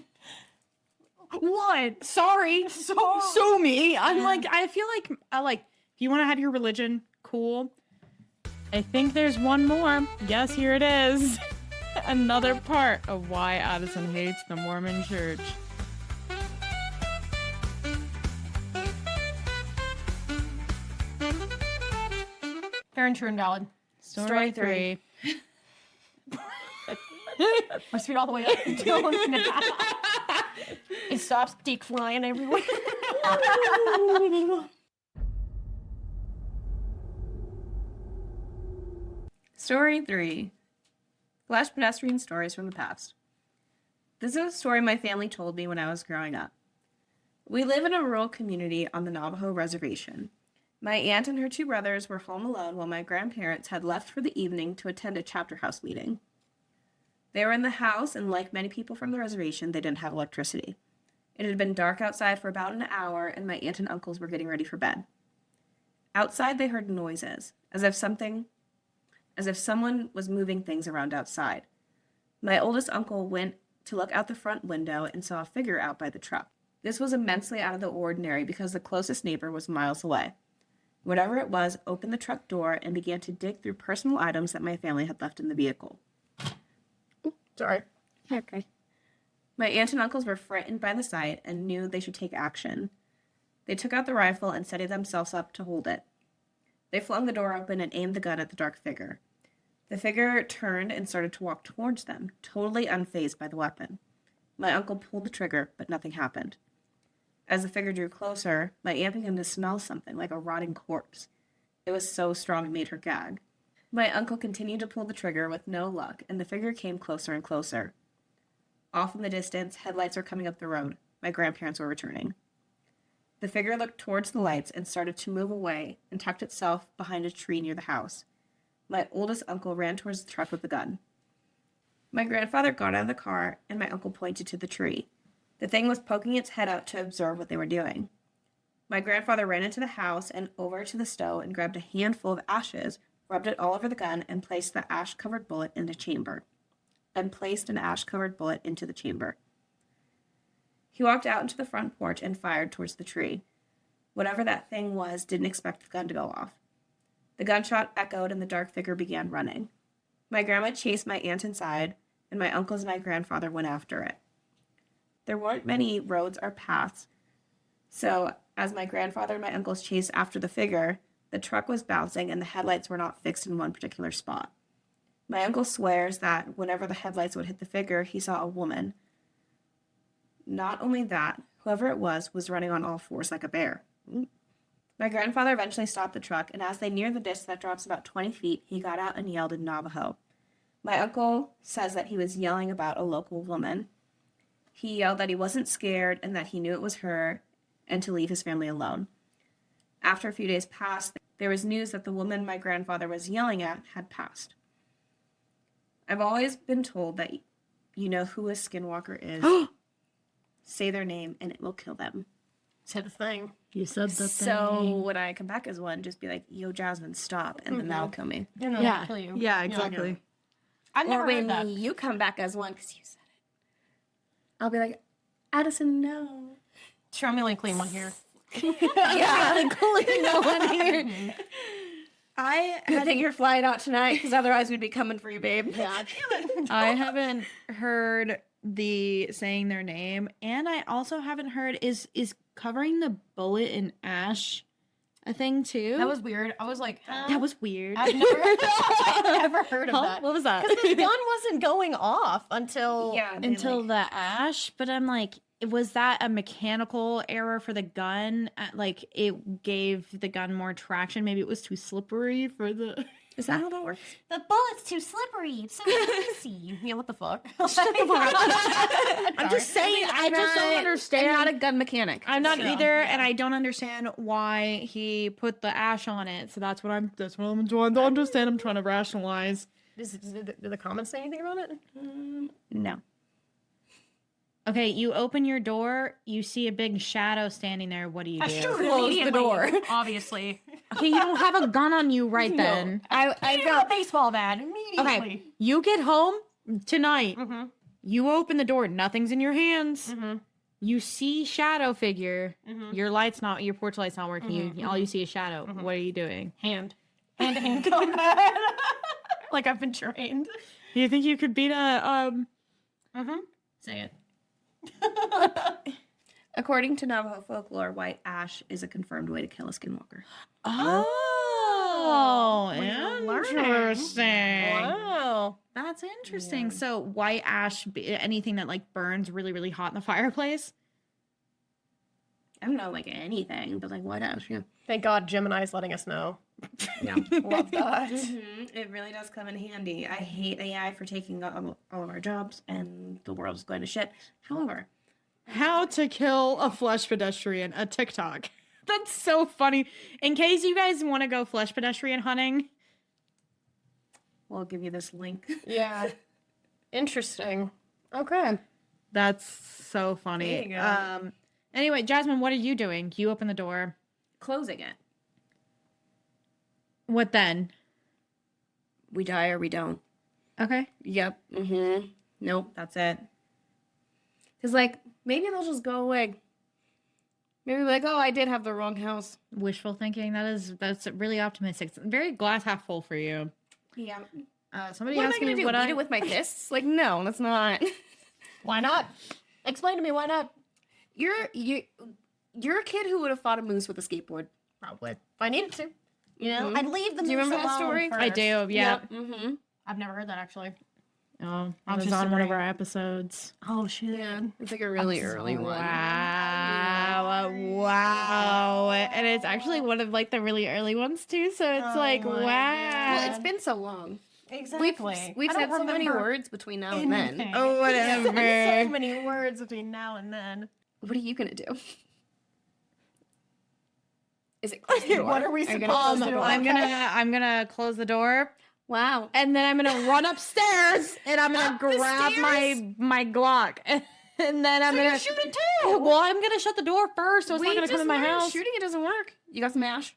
[SPEAKER 2] What? Sorry. Sue me. I'm like, I feel like, if you want to have your religion, cool. I think there's one more. Yes, here it is. Another part of why Addison hates the Mormon church.
[SPEAKER 3] Fair and true and valid.
[SPEAKER 2] Story 3.
[SPEAKER 3] My speed all the way up. It stops dick flying everywhere.
[SPEAKER 1] Story 3. Flash pedestrian stories from the past. This is a story my family told me when I was growing up. We live in a rural community on the Navajo reservation. My aunt and her 2 brothers were home alone while my grandparents had left for the evening to attend a chapter house meeting. They were in the house, and like many people from the reservation, they didn't have electricity. It had been dark outside for about an hour, and my aunt and uncles were getting ready for bed. Outside, they heard noises, as if someone was moving things around outside. My oldest uncle went to look out the front window and saw a figure out by the truck. This was immensely out of the ordinary because the closest neighbor was miles away. Whatever it was opened the truck door and began to dig through personal items that my family had left in the vehicle.
[SPEAKER 3] Sorry.
[SPEAKER 1] Okay. My aunt and uncles were frightened by the sight and knew they should take action. They took out the rifle and steadied themselves up to hold it. They flung the door open and aimed the gun at the dark figure. The figure turned and started to walk towards them, totally unfazed by the weapon. My uncle pulled the trigger, but nothing happened. As the figure drew closer, my aunt began to smell something like a rotting corpse. It was so strong it made her gag. My uncle continued to pull the trigger with no luck, and the figure came closer and closer. Off in the distance, headlights were coming up the road. My grandparents were returning. The figure looked towards the lights and started to move away and tucked itself behind a tree near the house. My oldest uncle ran towards the truck with the gun. My grandfather got out of the car, and my uncle pointed to the tree. The thing was poking its head out to observe what they were doing. My grandfather ran into the house and over to the stove and grabbed a handful of ashes, rubbed it all over the gun, and placed an ash-covered bullet into the chamber. He walked out into the front porch and fired towards the tree. Whatever that thing was didn't expect the gun to go off. The gunshot echoed and the dark figure began running. My grandma chased my aunt inside, and my uncles and my grandfather went after it. There weren't many roads or paths, so as my grandfather and my uncles chased after the figure, the truck was bouncing and the headlights were not fixed in one particular spot. My uncle swears that whenever the headlights would hit the figure, he saw a woman. Not only that, whoever it was running on all fours like a bear. My grandfather eventually stopped the truck, and as they neared the ditch that drops about 20 feet, he got out and yelled in Navajo. My uncle says that he was yelling about a local woman. He yelled that he wasn't scared and that he knew it was her and to leave his family alone. After a few days passed, there was news that the woman my grandfather was yelling at had passed. I've always been told that you know who a skinwalker is. Say their name and it will kill them.
[SPEAKER 3] Said the thing.
[SPEAKER 2] You said the
[SPEAKER 1] So when I come back as one, just be like, yo, Jasmine, stop. And then that'll kill me.
[SPEAKER 3] You know,
[SPEAKER 2] Yeah.
[SPEAKER 3] kill you.
[SPEAKER 2] Yeah, exactly.
[SPEAKER 3] I've never
[SPEAKER 1] Or
[SPEAKER 3] heard
[SPEAKER 1] when
[SPEAKER 3] that.
[SPEAKER 1] you come back as one because you said it. I'll be like, Addison, no.
[SPEAKER 3] Sure, I'm the only clean one here.
[SPEAKER 1] Yeah, clean no one here. Good thing you're flying out tonight because otherwise we'd be coming for you, babe.
[SPEAKER 3] Yeah.
[SPEAKER 2] I haven't heard the saying their name, and I also haven't heard is covering the bullet in ash a thing too.
[SPEAKER 3] That was weird. I was like,
[SPEAKER 2] that was weird.
[SPEAKER 3] I've never heard of
[SPEAKER 2] Huh?
[SPEAKER 3] that.
[SPEAKER 2] What was that?
[SPEAKER 3] Because the gun wasn't going off until
[SPEAKER 2] Until the ash, but I'm like, was that a mechanical error for the gun? Like it gave the gun more traction. Maybe it was too slippery for the.
[SPEAKER 1] Is that how that works?
[SPEAKER 3] the bullet's too slippery. It's so easy. Yeah, what the fuck?
[SPEAKER 2] I'm just saying. I just don't understand.
[SPEAKER 1] I'm not a gun mechanic.
[SPEAKER 2] I'm not
[SPEAKER 3] So,
[SPEAKER 2] either,
[SPEAKER 3] yeah.
[SPEAKER 2] and I don't understand why he put the ash on it. So that's what I'm trying to understand. I'm trying to rationalize.
[SPEAKER 3] Did the comments say anything about it?
[SPEAKER 1] No.
[SPEAKER 2] Okay, you open your door, you see a big shadow standing there. What do you do?
[SPEAKER 1] Close the door.
[SPEAKER 3] Obviously.
[SPEAKER 2] Okay, you don't have a gun on you right then.
[SPEAKER 1] I
[SPEAKER 3] I got a baseball bat immediately.
[SPEAKER 2] Okay, you get home tonight.
[SPEAKER 3] Mm-hmm.
[SPEAKER 2] You open the door, nothing's in your hands.
[SPEAKER 3] Mm-hmm.
[SPEAKER 2] You see shadow figure.
[SPEAKER 3] Mhm.
[SPEAKER 2] Your porch light's not working.
[SPEAKER 3] Mhm,
[SPEAKER 2] All you see is shadow.
[SPEAKER 3] Mhm.
[SPEAKER 2] What are you doing?
[SPEAKER 3] Hand to hand combat. Like I've been trained.
[SPEAKER 2] Do you think you could beat a
[SPEAKER 3] Mm-hmm. Say it.
[SPEAKER 1] According to Navajo folklore, white ash is a confirmed way to kill a skinwalker.
[SPEAKER 2] Oh. Oh,
[SPEAKER 3] learning.
[SPEAKER 2] interesting.
[SPEAKER 3] Wow.
[SPEAKER 2] That's interesting. So white ash, anything that like burns really, really hot in the fireplace.
[SPEAKER 5] I don't know, like anything, but like what else? Yeah.
[SPEAKER 3] Thank God Gemini's letting us know.
[SPEAKER 5] Yeah.
[SPEAKER 3] Love that.
[SPEAKER 1] It really does come in handy. I hate AI for taking all of our jobs, and the world's going to shit. However,
[SPEAKER 2] How to kill a flesh pedestrian, a TikTok. That's so funny. In case you guys want to go flesh pedestrian hunting,
[SPEAKER 1] we'll give you this link.
[SPEAKER 3] Yeah. Interesting. Okay.
[SPEAKER 2] that's so funny.
[SPEAKER 1] There you go.
[SPEAKER 2] Anyway, Jasmine, what are you doing? You open the door.
[SPEAKER 1] Closing it.
[SPEAKER 2] What then?
[SPEAKER 5] We die or we don't.
[SPEAKER 2] Okay.
[SPEAKER 5] Yep. Mm-hmm. Nope.
[SPEAKER 1] That's it.
[SPEAKER 5] Because, like, maybe they'll just go away. Maybe like, oh, I did have the wrong house.
[SPEAKER 2] Wishful thinking. That's really optimistic. It's very glass half full for you.
[SPEAKER 5] Yeah.
[SPEAKER 2] Somebody
[SPEAKER 5] What am I
[SPEAKER 2] asked
[SPEAKER 5] gonna
[SPEAKER 2] me
[SPEAKER 5] do?
[SPEAKER 2] what
[SPEAKER 5] Beat it with my fists? Like, no, that's not.
[SPEAKER 3] Why not? Explain to me why not.
[SPEAKER 5] You're a kid who would have fought a moose with a skateboard.
[SPEAKER 3] Probably. If I needed to. You know,
[SPEAKER 5] Mhm.
[SPEAKER 3] I'd leave the
[SPEAKER 5] Do you
[SPEAKER 3] moose
[SPEAKER 5] remember that
[SPEAKER 3] alone
[SPEAKER 5] story?
[SPEAKER 2] I
[SPEAKER 3] first.
[SPEAKER 2] do. Yeah.
[SPEAKER 5] Mm-hmm.
[SPEAKER 3] I've never heard that actually.
[SPEAKER 2] Oh, it
[SPEAKER 3] I'm
[SPEAKER 2] was
[SPEAKER 3] just
[SPEAKER 2] on one of
[SPEAKER 3] agreeing.
[SPEAKER 2] our episodes.
[SPEAKER 3] Oh shit.
[SPEAKER 5] Yeah. It's like a really early one.
[SPEAKER 2] Wow. And it's actually one of like the really early ones too. So it's
[SPEAKER 3] Oh
[SPEAKER 2] like,
[SPEAKER 3] my
[SPEAKER 2] wow.
[SPEAKER 5] Well, it's been so long.
[SPEAKER 3] Exactly.
[SPEAKER 5] We've
[SPEAKER 3] I don't
[SPEAKER 5] said so many
[SPEAKER 3] remember
[SPEAKER 5] words between now and then.
[SPEAKER 3] anything.
[SPEAKER 2] Oh, whatever.
[SPEAKER 3] So many words between now and then.
[SPEAKER 5] What are you gonna do? Is it close the door?
[SPEAKER 3] What are we
[SPEAKER 5] you
[SPEAKER 3] supposed
[SPEAKER 5] gonna
[SPEAKER 3] to
[SPEAKER 5] close the
[SPEAKER 3] do?
[SPEAKER 5] door?
[SPEAKER 2] I'm gonna close the door
[SPEAKER 5] Wow.
[SPEAKER 2] and then I'm gonna run upstairs and I'm gonna
[SPEAKER 3] Up the
[SPEAKER 2] grab
[SPEAKER 3] stairs?
[SPEAKER 2] my Glock and then I'm gonna
[SPEAKER 3] shoot it too.
[SPEAKER 2] Well, I'm gonna shut the door first, so it's not gonna come in my house.
[SPEAKER 5] Shooting it doesn't work. You got some ash?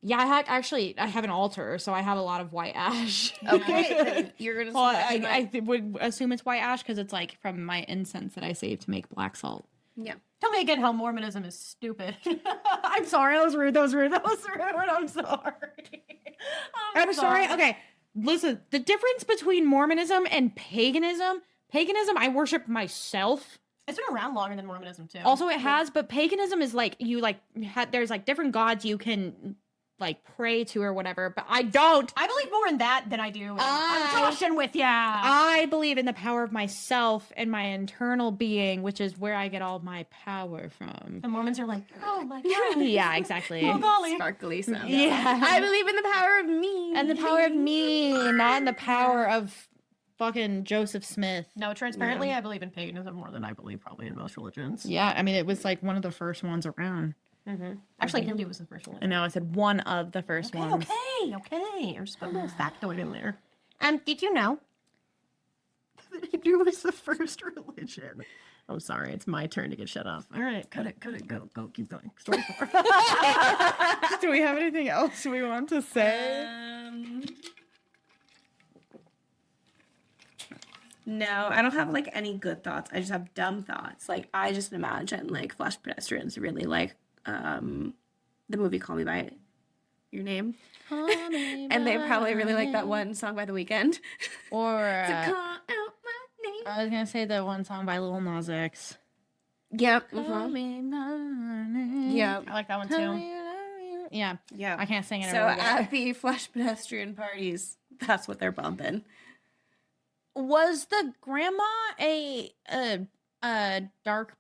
[SPEAKER 2] Yeah, I have an altar, so I have a lot of white ash.
[SPEAKER 5] Okay. Then you're gonna.
[SPEAKER 2] Well,
[SPEAKER 5] smash my-
[SPEAKER 2] I would assume it's white ash because it's like from my incense that I saved to make black salt.
[SPEAKER 5] yeah.
[SPEAKER 3] Tell me again how Mormonism is stupid. I'm sorry, that was rude. I'm sorry.
[SPEAKER 2] I'm sorry. Okay, listen. The difference between Mormonism and paganism. Paganism, I worship myself.
[SPEAKER 3] It's been around longer than Mormonism too.
[SPEAKER 2] Also, it has, but paganism is like you like there's like different gods you can like pray to or whatever. But I don't.
[SPEAKER 3] I believe more in that than I do. In,
[SPEAKER 2] I-
[SPEAKER 3] I'm joshing with ya.
[SPEAKER 2] I believe in the power of myself and my internal being, which is where I get all my power from.
[SPEAKER 3] The Mormons are like, oh my god.
[SPEAKER 2] Yeah, exactly.
[SPEAKER 3] Oh golly.
[SPEAKER 5] Sparkly sound.
[SPEAKER 2] Yeah.
[SPEAKER 5] I believe in the power of me.
[SPEAKER 2] And the power of me, not in the power of fucking Joseph Smith.
[SPEAKER 3] No, transparently, I believe in paganism more than I believe probably in most religions.
[SPEAKER 2] Yeah, I mean, it was like one of the first ones around.
[SPEAKER 3] Actually, Hindu was the first one.
[SPEAKER 2] I know, I said one of the first ones.
[SPEAKER 3] Okay. I'm just putting a little factoid in there. Did you know that Hindu was the first religion? Oh, sorry, it's my turn to get shut off. All right, cut it, go, keep going. Story 4.
[SPEAKER 2] Do we have anything else we want to say?
[SPEAKER 1] No, I don't have like any good thoughts. I just have dumb thoughts. Like I just imagine like flesh pedestrians really like the movie Call Me by Your Name. And they probably really like that one song by The Weeknd.
[SPEAKER 2] Or,
[SPEAKER 1] Call out my name.
[SPEAKER 2] I was gonna say the one song by Lil Nas X.
[SPEAKER 5] Yep.
[SPEAKER 2] Call me by your name.
[SPEAKER 5] Yeah.
[SPEAKER 3] I like that one
[SPEAKER 2] Tell
[SPEAKER 3] too.
[SPEAKER 2] me you love me. Yeah,
[SPEAKER 1] Yeah.
[SPEAKER 2] I can't sing it.
[SPEAKER 1] So
[SPEAKER 2] really well.
[SPEAKER 1] at the flesh pedestrian parties, that's what they're bumping.
[SPEAKER 2] Was the grandma a dark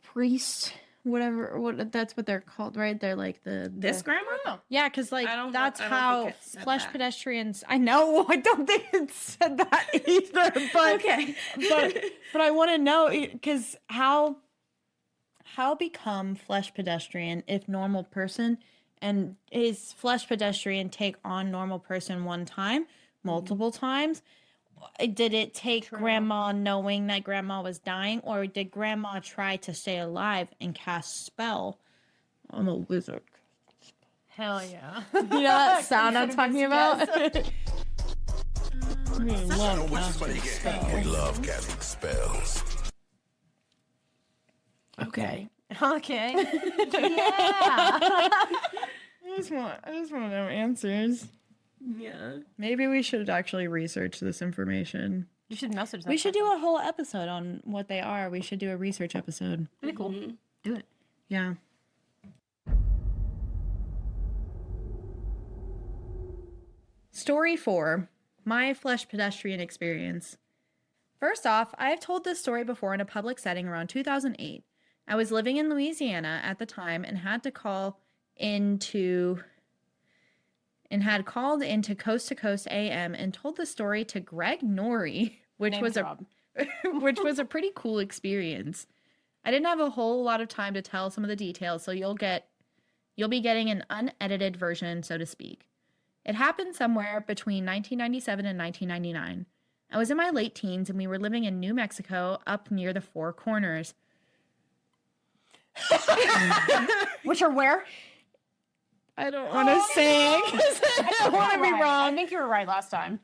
[SPEAKER 2] priest? What that's what they're called, right? They're like
[SPEAKER 1] This grandma?
[SPEAKER 2] yeah, because like
[SPEAKER 1] I don't-
[SPEAKER 2] that's
[SPEAKER 1] I don't
[SPEAKER 2] how
[SPEAKER 1] think it said
[SPEAKER 2] flesh
[SPEAKER 1] that.
[SPEAKER 2] pedestrians. I know. I don't think it said that either. But
[SPEAKER 1] Okay.
[SPEAKER 2] but I want to know because how become flesh pedestrian if normal person, and is flesh pedestrian take on normal person one time, multiple times? Did it take grandma knowing that grandma was dying, or did grandma try to stay alive and cast spell on the wizard?
[SPEAKER 3] Hell yeah.
[SPEAKER 2] You know that sound I'm talking about?
[SPEAKER 6] We love casting spells.
[SPEAKER 2] Okay.
[SPEAKER 3] Okay. Yeah.
[SPEAKER 2] I just want to know answers.
[SPEAKER 1] Yeah.
[SPEAKER 2] Maybe we should actually research this information.
[SPEAKER 3] You should message them.
[SPEAKER 2] We should do a whole episode on what they are. We should do a research episode.
[SPEAKER 3] Pretty cool. Do it.
[SPEAKER 2] Yeah. Story 4. My flesh pedestrian experience. First off, I have told this story before in a public setting around 2008. I was living in Louisiana at the time and had called into Coast to Coast AM and told the story to Greg Norrie, which
[SPEAKER 3] Name
[SPEAKER 2] was
[SPEAKER 3] drop.
[SPEAKER 2] which was a pretty cool experience. I didn't have a whole lot of time to tell some of the details, so you'll be getting an unedited version, so to speak. It happened somewhere between 1997 and 1999. I was in my late teens and we were living in New Mexico up near the Four Corners.
[SPEAKER 3] Which are where?
[SPEAKER 2] I don't want to say it 'cause I don't want to be
[SPEAKER 3] Right.
[SPEAKER 2] wrong.
[SPEAKER 3] I think you were right last time.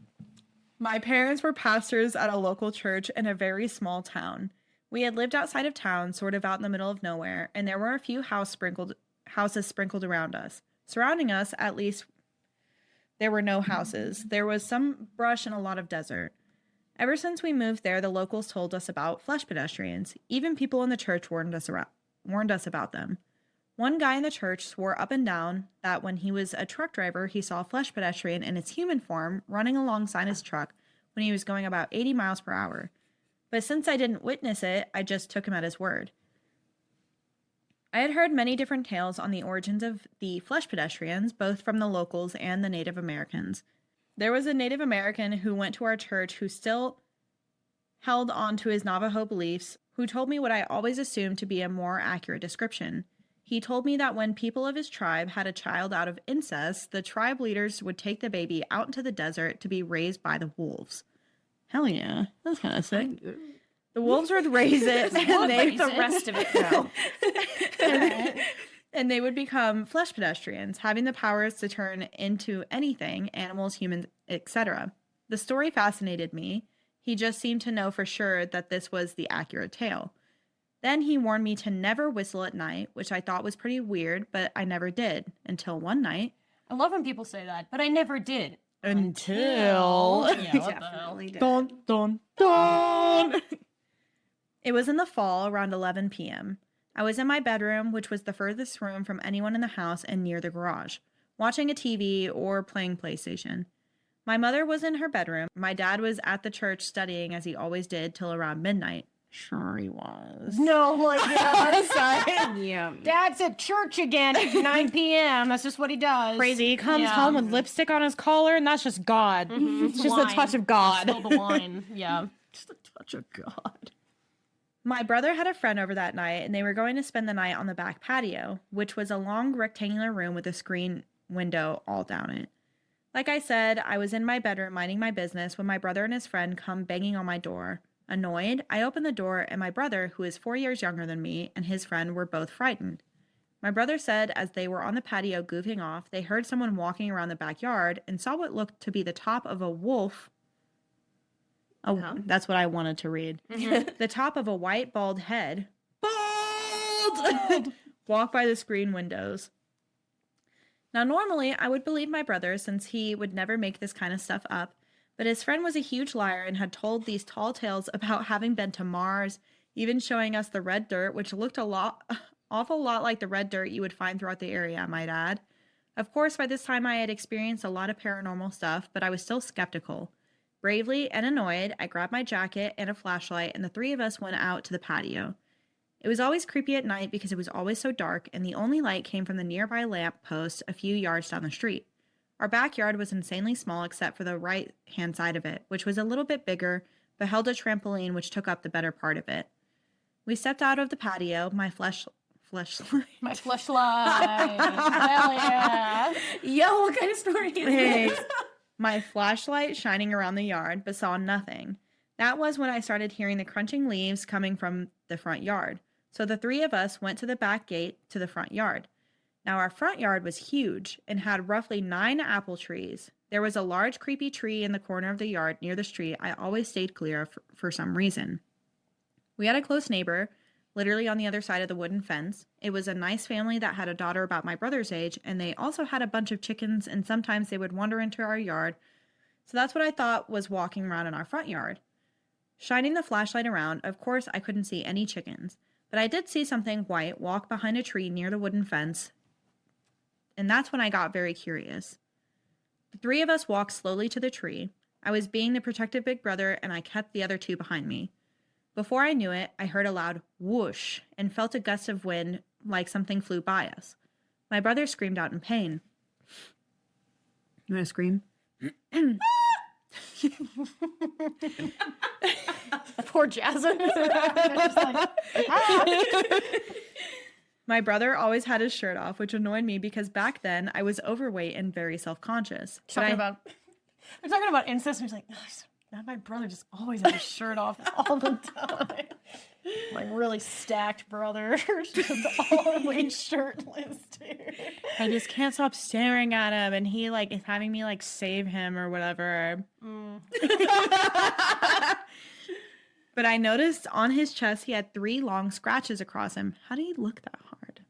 [SPEAKER 2] My parents were pastors at a local church in a very small town. We had lived outside of town, sort of out in the middle of nowhere, and there were a few houses sprinkled around us. Surrounding us, at least, there were no houses. There was some brush and a lot of desert. Ever since we moved there, the locals told us about flesh pedestrians. Even people in the church warned us about them. One guy in the church swore up and down that when he was a truck driver, he saw a flesh pedestrian in its human form running alongside his truck when he was going about 80 miles per hour. But since I didn't witness it, I just took him at his word. I had heard many different tales on the origins of the flesh pedestrians, both from the locals and the Native Americans. There was a Native American who went to our church who still held on to his Navajo beliefs, who told me what I always assumed to be a more accurate description. He told me that when people of his tribe had a child out of incest, the tribe leaders would take the baby out into the desert to be raised by the wolves. Hell yeah, that's kind of sick. The wolves would raise it, and
[SPEAKER 5] The rest of it, though.
[SPEAKER 2] and they would become flesh pedestrians, having the powers to turn into anything, animals, humans, etc. The story fascinated me. He just seemed to know for sure that this was the accurate tale. Then he warned me to never whistle at night, which I thought was pretty weird, but I never did, until one night.
[SPEAKER 3] I love when people say that, but I never did.
[SPEAKER 2] Until...
[SPEAKER 3] Yeah, what the hell?
[SPEAKER 1] Definitely did.
[SPEAKER 2] Dun, dun, dun. It was in the fall, around 11 p.m. I was in my bedroom, which was the furthest room from anyone in the house and near the garage, watching a TV or playing PlayStation. My mother was in her bedroom. My dad was at the church studying, as he always did, till around midnight. Sure he was.
[SPEAKER 3] No, like that.
[SPEAKER 5] Yeah.
[SPEAKER 3] Dad's at church again at 9 p.m. That's just what he does.
[SPEAKER 2] Crazy. He comes
[SPEAKER 3] Yeah.
[SPEAKER 2] home with lipstick on his collar, and that's just God. It's just
[SPEAKER 3] Wine.
[SPEAKER 2] a touch of God.
[SPEAKER 3] Spill the wine. Yeah. Just a touch of God.
[SPEAKER 2] My brother had a friend over that night, and they were going to spend the night on the back patio, which was a long rectangular room with a screen window all down it. Like I said, I was in my bedroom minding my business when my brother and his friend come banging on my door. Annoyed, I opened the door, and my brother, who is 4 years younger than me, and his friend were both frightened. My brother said as they were on the patio goofing off, they heard someone walking around the backyard and saw what looked to be the top of a wolf. Oh, that's what I wanted to read. The top of a white, bald head. Bald! Walk by the screen windows. Now, normally, I would believe my brother since he would never make this kind of stuff up, but his friend was a huge liar and had told these tall tales about having been to Mars, even showing us the red dirt, which looked awful lot like the red dirt you would find throughout the area, I might add. Of course, by this time I had experienced a lot of paranormal stuff, but I was still skeptical. Bravely and annoyed, I grabbed my jacket and a flashlight, and the three of us went out to the patio. It was always creepy at night because it was always so dark, and the only light came from the nearby lamp post a few yards down the street. Our backyard was insanely small except for the right-hand side of it, which was a little bit bigger, but held a trampoline which took up the better part of it. We stepped out of the patio, my flashlight.
[SPEAKER 3] My fleshlight. Hell yeah.
[SPEAKER 5] Yo, what kind of story is this?
[SPEAKER 2] My flashlight shining around the yard, but saw nothing. That was when I started hearing the crunching leaves coming from the front yard. So the three of us went to the back gate to the front yard. Now our front yard was huge and had roughly 9 apple trees. There was a large creepy tree in the corner of the yard near the street I always stayed clear of for some reason. We had a close neighbor, literally on the other side of the wooden fence. It was a nice family that had a daughter about my brother's age, and they also had a bunch of chickens, and sometimes they would wander into our yard. So that's what I thought was walking around in our front yard. Shining the flashlight around, of course I couldn't see any chickens, but I did see something white walk behind a tree near the wooden fence, and that's when I got very curious. The three of us walked slowly to the tree. I was being the protective big brother, and I kept the other two behind me. Before I knew it, I heard a loud whoosh and felt a gust of wind like something flew by us. My brother screamed out in pain. You want to scream?
[SPEAKER 3] Poor Jasmine.
[SPEAKER 2] My brother always had his shirt off, which annoyed me because back then I was overweight and very self-conscious.
[SPEAKER 3] We're talking about incest, and he's like, "Now my brother just always has his shirt off all the time." Like really stacked brothers, just always shirtless, dude.
[SPEAKER 2] I just can't stop staring at him, and he like is having me like save him or whatever. But I noticed on his chest he had 3 long scratches across him. How did he look that hard?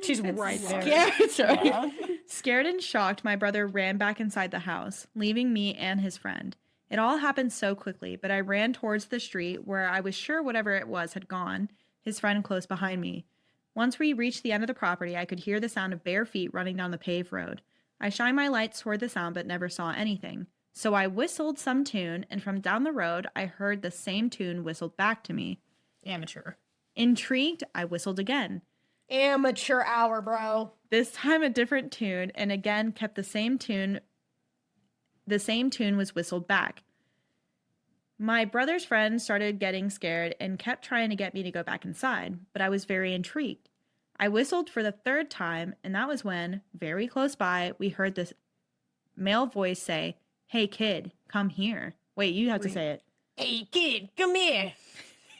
[SPEAKER 3] She's right there.
[SPEAKER 2] Scared, Scared and shocked, my brother ran back inside the house, leaving me and his friend. It all happened so quickly, but I ran towards the street where I was sure whatever it was had gone, his friend close behind me. Once we reached the end of the property, I could hear the sound of bare feet running down the paved road. I shined my lights toward the sound but never saw anything. So I whistled some tune, and from down the road, I heard the same tune whistled back to me.
[SPEAKER 3] Amateur.
[SPEAKER 2] Intrigued, I whistled again.
[SPEAKER 3] Amateur hour, bro.
[SPEAKER 2] This time a different tune, and again kept the same tune. The same tune was whistled back. My brother's friend started getting scared and kept trying to get me to go back inside, but I was very intrigued. I whistled for the 3rd time, and that was when, very close by, we heard this male voice say, "Hey kid, come here." Wait, you have to say it.
[SPEAKER 3] Hey kid, come here.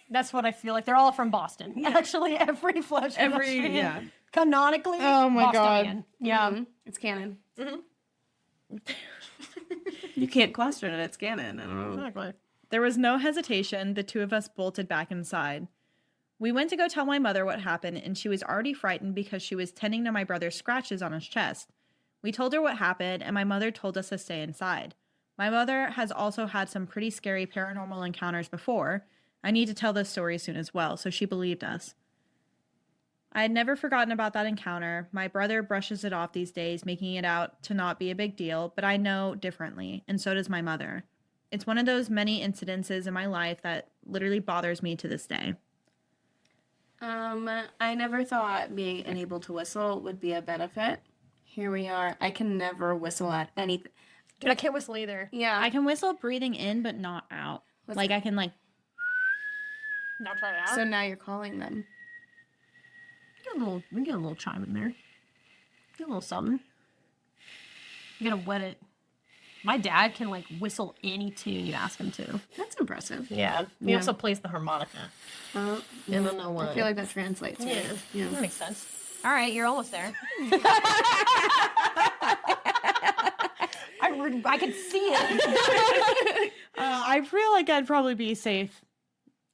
[SPEAKER 3] That's what I feel like. They're all from Boston. Yeah. Actually, every flesh. Canonically.
[SPEAKER 2] Oh my
[SPEAKER 3] Bostonian.
[SPEAKER 2] God.
[SPEAKER 3] Yeah.
[SPEAKER 5] It's canon.
[SPEAKER 1] You can't question it. It's canon. I don't know.
[SPEAKER 3] Exactly.
[SPEAKER 2] There was no hesitation. The 2 of us bolted back inside. We went to go tell my mother what happened, and she was already frightened because she was tending to my brother's scratches on his chest. We told her what happened, and my mother told us to stay inside. My mother has also had some pretty scary paranormal encounters before. I need to tell this story soon as well, so she believed us. I had never forgotten about that encounter. My brother brushes it off these days, making it out to not be a big deal, but I know differently, and so does my mother. It's one of those many incidences in my life that literally bothers me to this day.
[SPEAKER 5] I never thought being unable to whistle would be a benefit. Here we are. I can never whistle at anything.
[SPEAKER 3] Dude, I can't whistle either.
[SPEAKER 5] Yeah.
[SPEAKER 2] I can whistle breathing in, but not out. I can like...
[SPEAKER 3] Now try it out.
[SPEAKER 5] So now you're calling them.
[SPEAKER 3] We get a little chime in there. Get a little something. You gotta wet it. My dad can like whistle any tune you ask him to.
[SPEAKER 5] That's impressive.
[SPEAKER 3] Yeah. He also plays the harmonica. I don't know why.
[SPEAKER 5] I feel like that translates.
[SPEAKER 3] Yeah.
[SPEAKER 5] Right? Yeah.
[SPEAKER 3] That makes sense. All right, you're almost there. I can see it.
[SPEAKER 2] I feel like I'd probably be safe.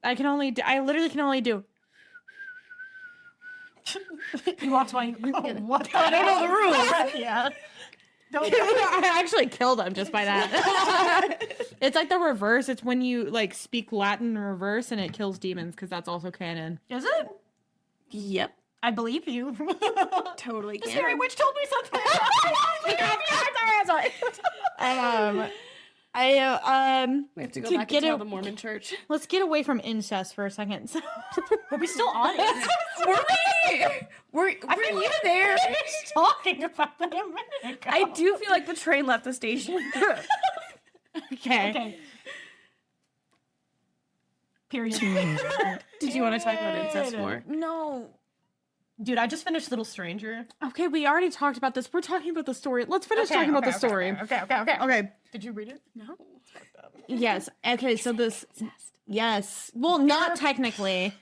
[SPEAKER 2] I literally can only do...
[SPEAKER 3] You walked by. Oh, what? I don't know the rules. Yeah.
[SPEAKER 2] I actually killed him just by that. It's like the reverse. It's when you like speak Latin in reverse and it kills demons because that's also canon.
[SPEAKER 3] Is it?
[SPEAKER 5] Yep.
[SPEAKER 3] I believe you.
[SPEAKER 5] Totally
[SPEAKER 3] The
[SPEAKER 5] canon.
[SPEAKER 3] scary witch told me something.
[SPEAKER 2] Sorry.
[SPEAKER 5] We have to go
[SPEAKER 2] To
[SPEAKER 5] back
[SPEAKER 2] get
[SPEAKER 5] and tell
[SPEAKER 2] it-
[SPEAKER 5] the Mormon church.
[SPEAKER 2] Let's get away from incest for a second.
[SPEAKER 3] Were we still on it?
[SPEAKER 5] Were we? Were you there?
[SPEAKER 3] Talking about that a minute ago.
[SPEAKER 1] I do feel like the train left the station.
[SPEAKER 2] Okay.
[SPEAKER 3] Okay. Period.
[SPEAKER 1] Did you want to talk about incest more?
[SPEAKER 2] No.
[SPEAKER 3] Dude, I just finished Little Stranger.
[SPEAKER 2] Okay, we already talked about this. We're talking about the story. Let's finish talking about the story.
[SPEAKER 3] Okay.
[SPEAKER 2] Okay.
[SPEAKER 3] Did you read it?
[SPEAKER 5] No.
[SPEAKER 2] Yes. Okay, so this... Yes. Well, not technically.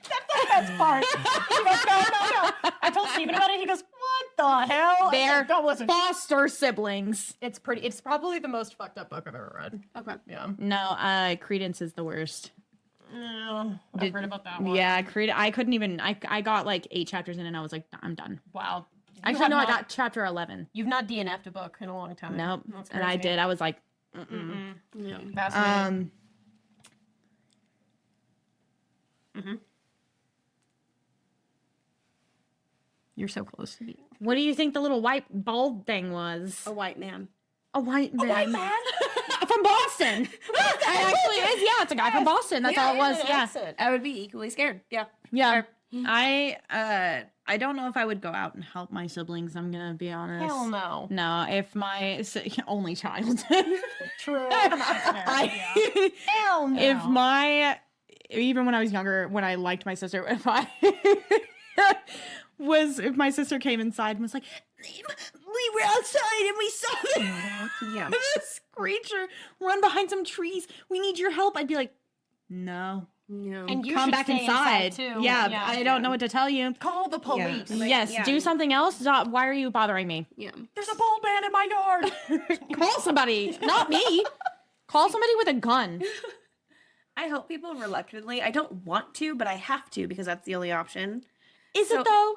[SPEAKER 3] That's part. He goes, no. I told Steven about it. He goes, what the hell?
[SPEAKER 2] They're
[SPEAKER 3] Go listen.
[SPEAKER 2] foster siblings.
[SPEAKER 3] It's probably the most fucked up book I've ever read.
[SPEAKER 5] Okay.
[SPEAKER 3] Yeah.
[SPEAKER 2] No, Credence is the worst.
[SPEAKER 3] No. I've heard about that one.
[SPEAKER 2] Yeah, I couldn't even... I got like 8 chapters in and I was like, I'm done.
[SPEAKER 3] Wow.
[SPEAKER 2] Actually, no, I got chapter 11.
[SPEAKER 3] You've not DNF'd a book in a long time.
[SPEAKER 2] Nope.
[SPEAKER 3] That's
[SPEAKER 2] And I
[SPEAKER 3] crazy.
[SPEAKER 2] did. I was like,
[SPEAKER 5] Yeah.
[SPEAKER 3] Fascinating. You're so close to me.
[SPEAKER 2] what do you think the little white bald thing was?
[SPEAKER 5] A white man.
[SPEAKER 2] A white man.
[SPEAKER 3] White man?
[SPEAKER 2] From Boston. It actually is. Yeah, it's a guy from Boston. That's all it was. Yeah.
[SPEAKER 5] I would be equally scared. Yeah.
[SPEAKER 2] Yeah. I don't know if I would go out and help my siblings. I'm gonna be honest.
[SPEAKER 3] Hell no.
[SPEAKER 2] No, if my only child.
[SPEAKER 3] True.
[SPEAKER 2] Hell no. Even when I was younger, when I liked my sister, if my sister came inside and was like, we were outside and we saw this creature run behind some trees. We need your help. I'd be like, no.
[SPEAKER 5] No.
[SPEAKER 3] And you
[SPEAKER 2] Come
[SPEAKER 3] should
[SPEAKER 2] back
[SPEAKER 3] stay
[SPEAKER 2] inside.
[SPEAKER 3] too.
[SPEAKER 2] Yeah, I don't know what to tell you.
[SPEAKER 3] Call the police.
[SPEAKER 2] Yes, do something else. Why are you bothering me?
[SPEAKER 5] Yeah.
[SPEAKER 3] There's a bald man in my yard.
[SPEAKER 2] Call somebody, not me. Call somebody with a gun.
[SPEAKER 5] I help people reluctantly. I don't want to, but I have to because that's the only option.
[SPEAKER 2] Is
[SPEAKER 5] So-
[SPEAKER 2] it though?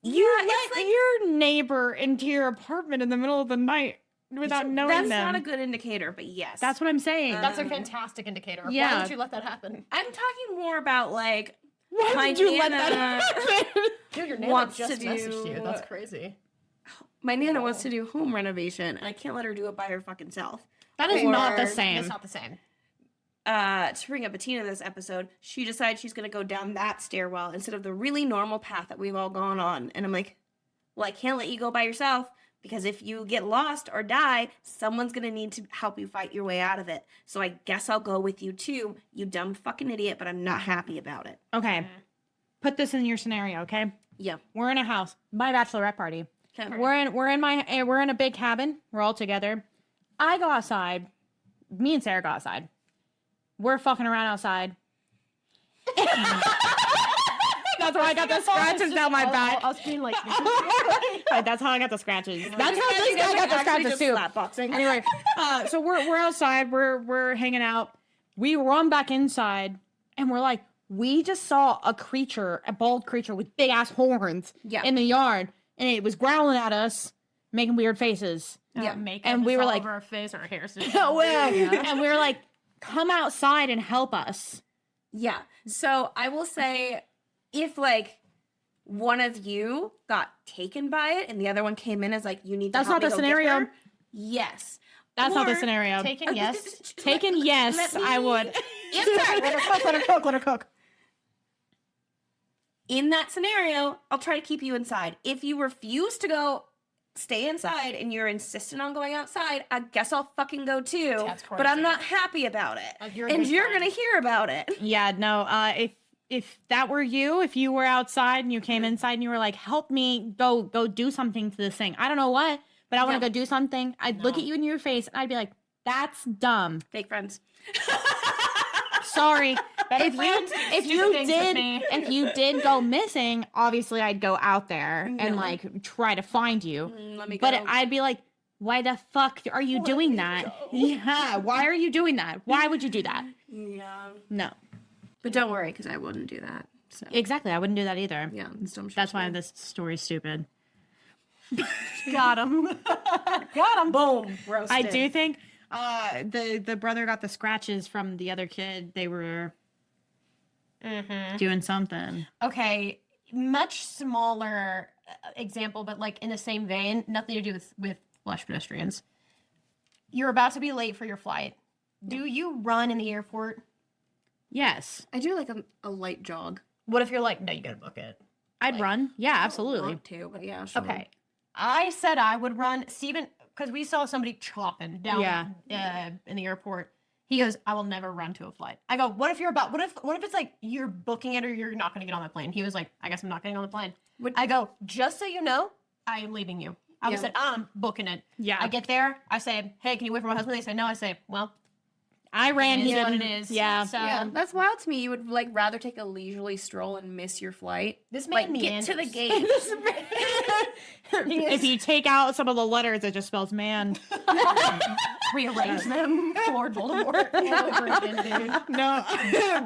[SPEAKER 2] You
[SPEAKER 5] Yeah, it's
[SPEAKER 2] let your neighbor into your apartment in the middle of the night without knowing
[SPEAKER 5] That's
[SPEAKER 2] them.
[SPEAKER 5] not a good indicator, but yes.
[SPEAKER 2] That's what I'm saying.
[SPEAKER 3] That's a fantastic indicator.
[SPEAKER 2] Yeah.
[SPEAKER 3] Why did you let that happen?
[SPEAKER 5] I'm talking more about like
[SPEAKER 2] Why
[SPEAKER 5] my
[SPEAKER 2] did you let
[SPEAKER 5] Nana-
[SPEAKER 2] that happen?
[SPEAKER 3] Dude, your nana
[SPEAKER 5] Wants
[SPEAKER 3] just
[SPEAKER 5] to
[SPEAKER 3] messaged you.
[SPEAKER 5] do-
[SPEAKER 3] That's crazy.
[SPEAKER 5] my Nana wants to do home renovation, and I can't let her do it by her fucking self.
[SPEAKER 2] That is not the
[SPEAKER 5] Or-
[SPEAKER 2] same.
[SPEAKER 3] It's not the same.
[SPEAKER 5] To bring up Bettina this episode, she decides she's gonna go down that stairwell instead of the really normal path that we've all gone on. And I'm like, well, I can't let you go by yourself because if you get lost or die, someone's gonna need to help you fight your way out of it. So I guess I'll go with you too, you dumb fucking idiot, but I'm not happy about it.
[SPEAKER 2] Okay. Put this in your scenario, okay?
[SPEAKER 5] Yeah.
[SPEAKER 2] We're in a house. My bachelorette party.
[SPEAKER 5] Okay.
[SPEAKER 2] We're in a big cabin. We're all together. I go outside. Me and Sarah go outside. We're fucking around outside. That's why I got the scratches down my back.
[SPEAKER 3] Us being like,
[SPEAKER 2] Right, that's how I got the scratches. That's how this guy got the scratches too.
[SPEAKER 5] Slapboxing.
[SPEAKER 2] Anyway, so we're outside. We're hanging out. We run back inside, and we're like, we just saw a bald creature with big ass horns in the yard, and it was growling at us, making weird faces.
[SPEAKER 5] Yeah.
[SPEAKER 3] makeup
[SPEAKER 2] And we
[SPEAKER 3] is
[SPEAKER 2] were
[SPEAKER 3] all
[SPEAKER 2] like-
[SPEAKER 3] over our face, our hair's
[SPEAKER 2] And we were like, come outside and help us.
[SPEAKER 5] Yeah. So I will say, if like one of you got taken by it and the other one came in as like, you need to
[SPEAKER 2] That's
[SPEAKER 5] help
[SPEAKER 2] not
[SPEAKER 5] me
[SPEAKER 2] the
[SPEAKER 5] go get
[SPEAKER 2] scenario.
[SPEAKER 5] her, yes.
[SPEAKER 2] That's not the
[SPEAKER 5] Or-
[SPEAKER 2] scenario.
[SPEAKER 3] Taken, yes.
[SPEAKER 2] Taken, yes,
[SPEAKER 5] Let me
[SPEAKER 2] I would.
[SPEAKER 5] answer.
[SPEAKER 2] Let her cook.
[SPEAKER 5] In that scenario, I'll try to keep you inside. If you refuse to go, stay inside, and you're insistent on going outside, I guess I'll fucking go too.
[SPEAKER 3] That's
[SPEAKER 5] but I'm
[SPEAKER 3] crazy.
[SPEAKER 5] not happy about it.
[SPEAKER 3] You're a
[SPEAKER 5] and
[SPEAKER 3] good
[SPEAKER 5] you're
[SPEAKER 3] friend.
[SPEAKER 5] gonna hear about it.
[SPEAKER 2] Yeah, no. If that were you, if you were outside and you came inside and you were like, "Help me, go do something to this thing." I don't know what, but I want to go do something. I'd look at you in your face and I'd be like, "That's dumb."
[SPEAKER 5] Fake friends.
[SPEAKER 2] Sorry. if
[SPEAKER 3] friends do stupid things with me.
[SPEAKER 2] you did go missing, obviously I'd go out there and like try to find you.
[SPEAKER 5] Let me go.
[SPEAKER 2] But I'd be like, "Why the fuck are you doing that?" Yeah. Why are you doing that? Why would you do that?
[SPEAKER 5] Yeah.
[SPEAKER 2] No.
[SPEAKER 5] But don't worry, because I wouldn't do that. So
[SPEAKER 2] Exactly. I wouldn't do that either.
[SPEAKER 5] yeah, it's dumb shit.
[SPEAKER 2] That's why this story's stupid.
[SPEAKER 3] Got him.
[SPEAKER 5] Boom. Roasted.
[SPEAKER 2] I do think the brother got the scratches from the other kid. They were doing something.
[SPEAKER 3] Okay, much smaller example, but like in the same vein, nothing to do with flush pedestrians. You're about to be late for your flight. Do you run in the airport?
[SPEAKER 2] Yes.
[SPEAKER 5] I do like a light jog.
[SPEAKER 3] What if you're like, no, you gotta book it?
[SPEAKER 2] I'd run. Yeah, absolutely.
[SPEAKER 5] Want to, but yeah, sure.
[SPEAKER 3] Okay. I said I would run. Steven, because we saw somebody chopping down in the airport. He goes, I will never run to a flight. I go, what if it's like you're booking it or you're not going to get on the plane? He was like, I guess I'm not getting on the plane. I go, just so you know, I am leaving you. I was said, I'm booking it.
[SPEAKER 2] Yeah.
[SPEAKER 3] I get there. I say, hey, can you wait for my husband? They say, no. I say, well,
[SPEAKER 2] I ran.
[SPEAKER 3] it is
[SPEAKER 2] He
[SPEAKER 3] what it
[SPEAKER 2] didn't.
[SPEAKER 3] is.
[SPEAKER 2] Yeah.
[SPEAKER 3] So
[SPEAKER 5] Yeah, that's wild to me. You would like rather take a leisurely stroll and miss your flight.
[SPEAKER 3] this
[SPEAKER 5] Like
[SPEAKER 3] man
[SPEAKER 5] get to the
[SPEAKER 3] meanders.
[SPEAKER 5] gate.
[SPEAKER 2] If you take out some of the letters, it just spells man.
[SPEAKER 3] Rearrange them. Lord Voldemort. all over again, dude.
[SPEAKER 2] No,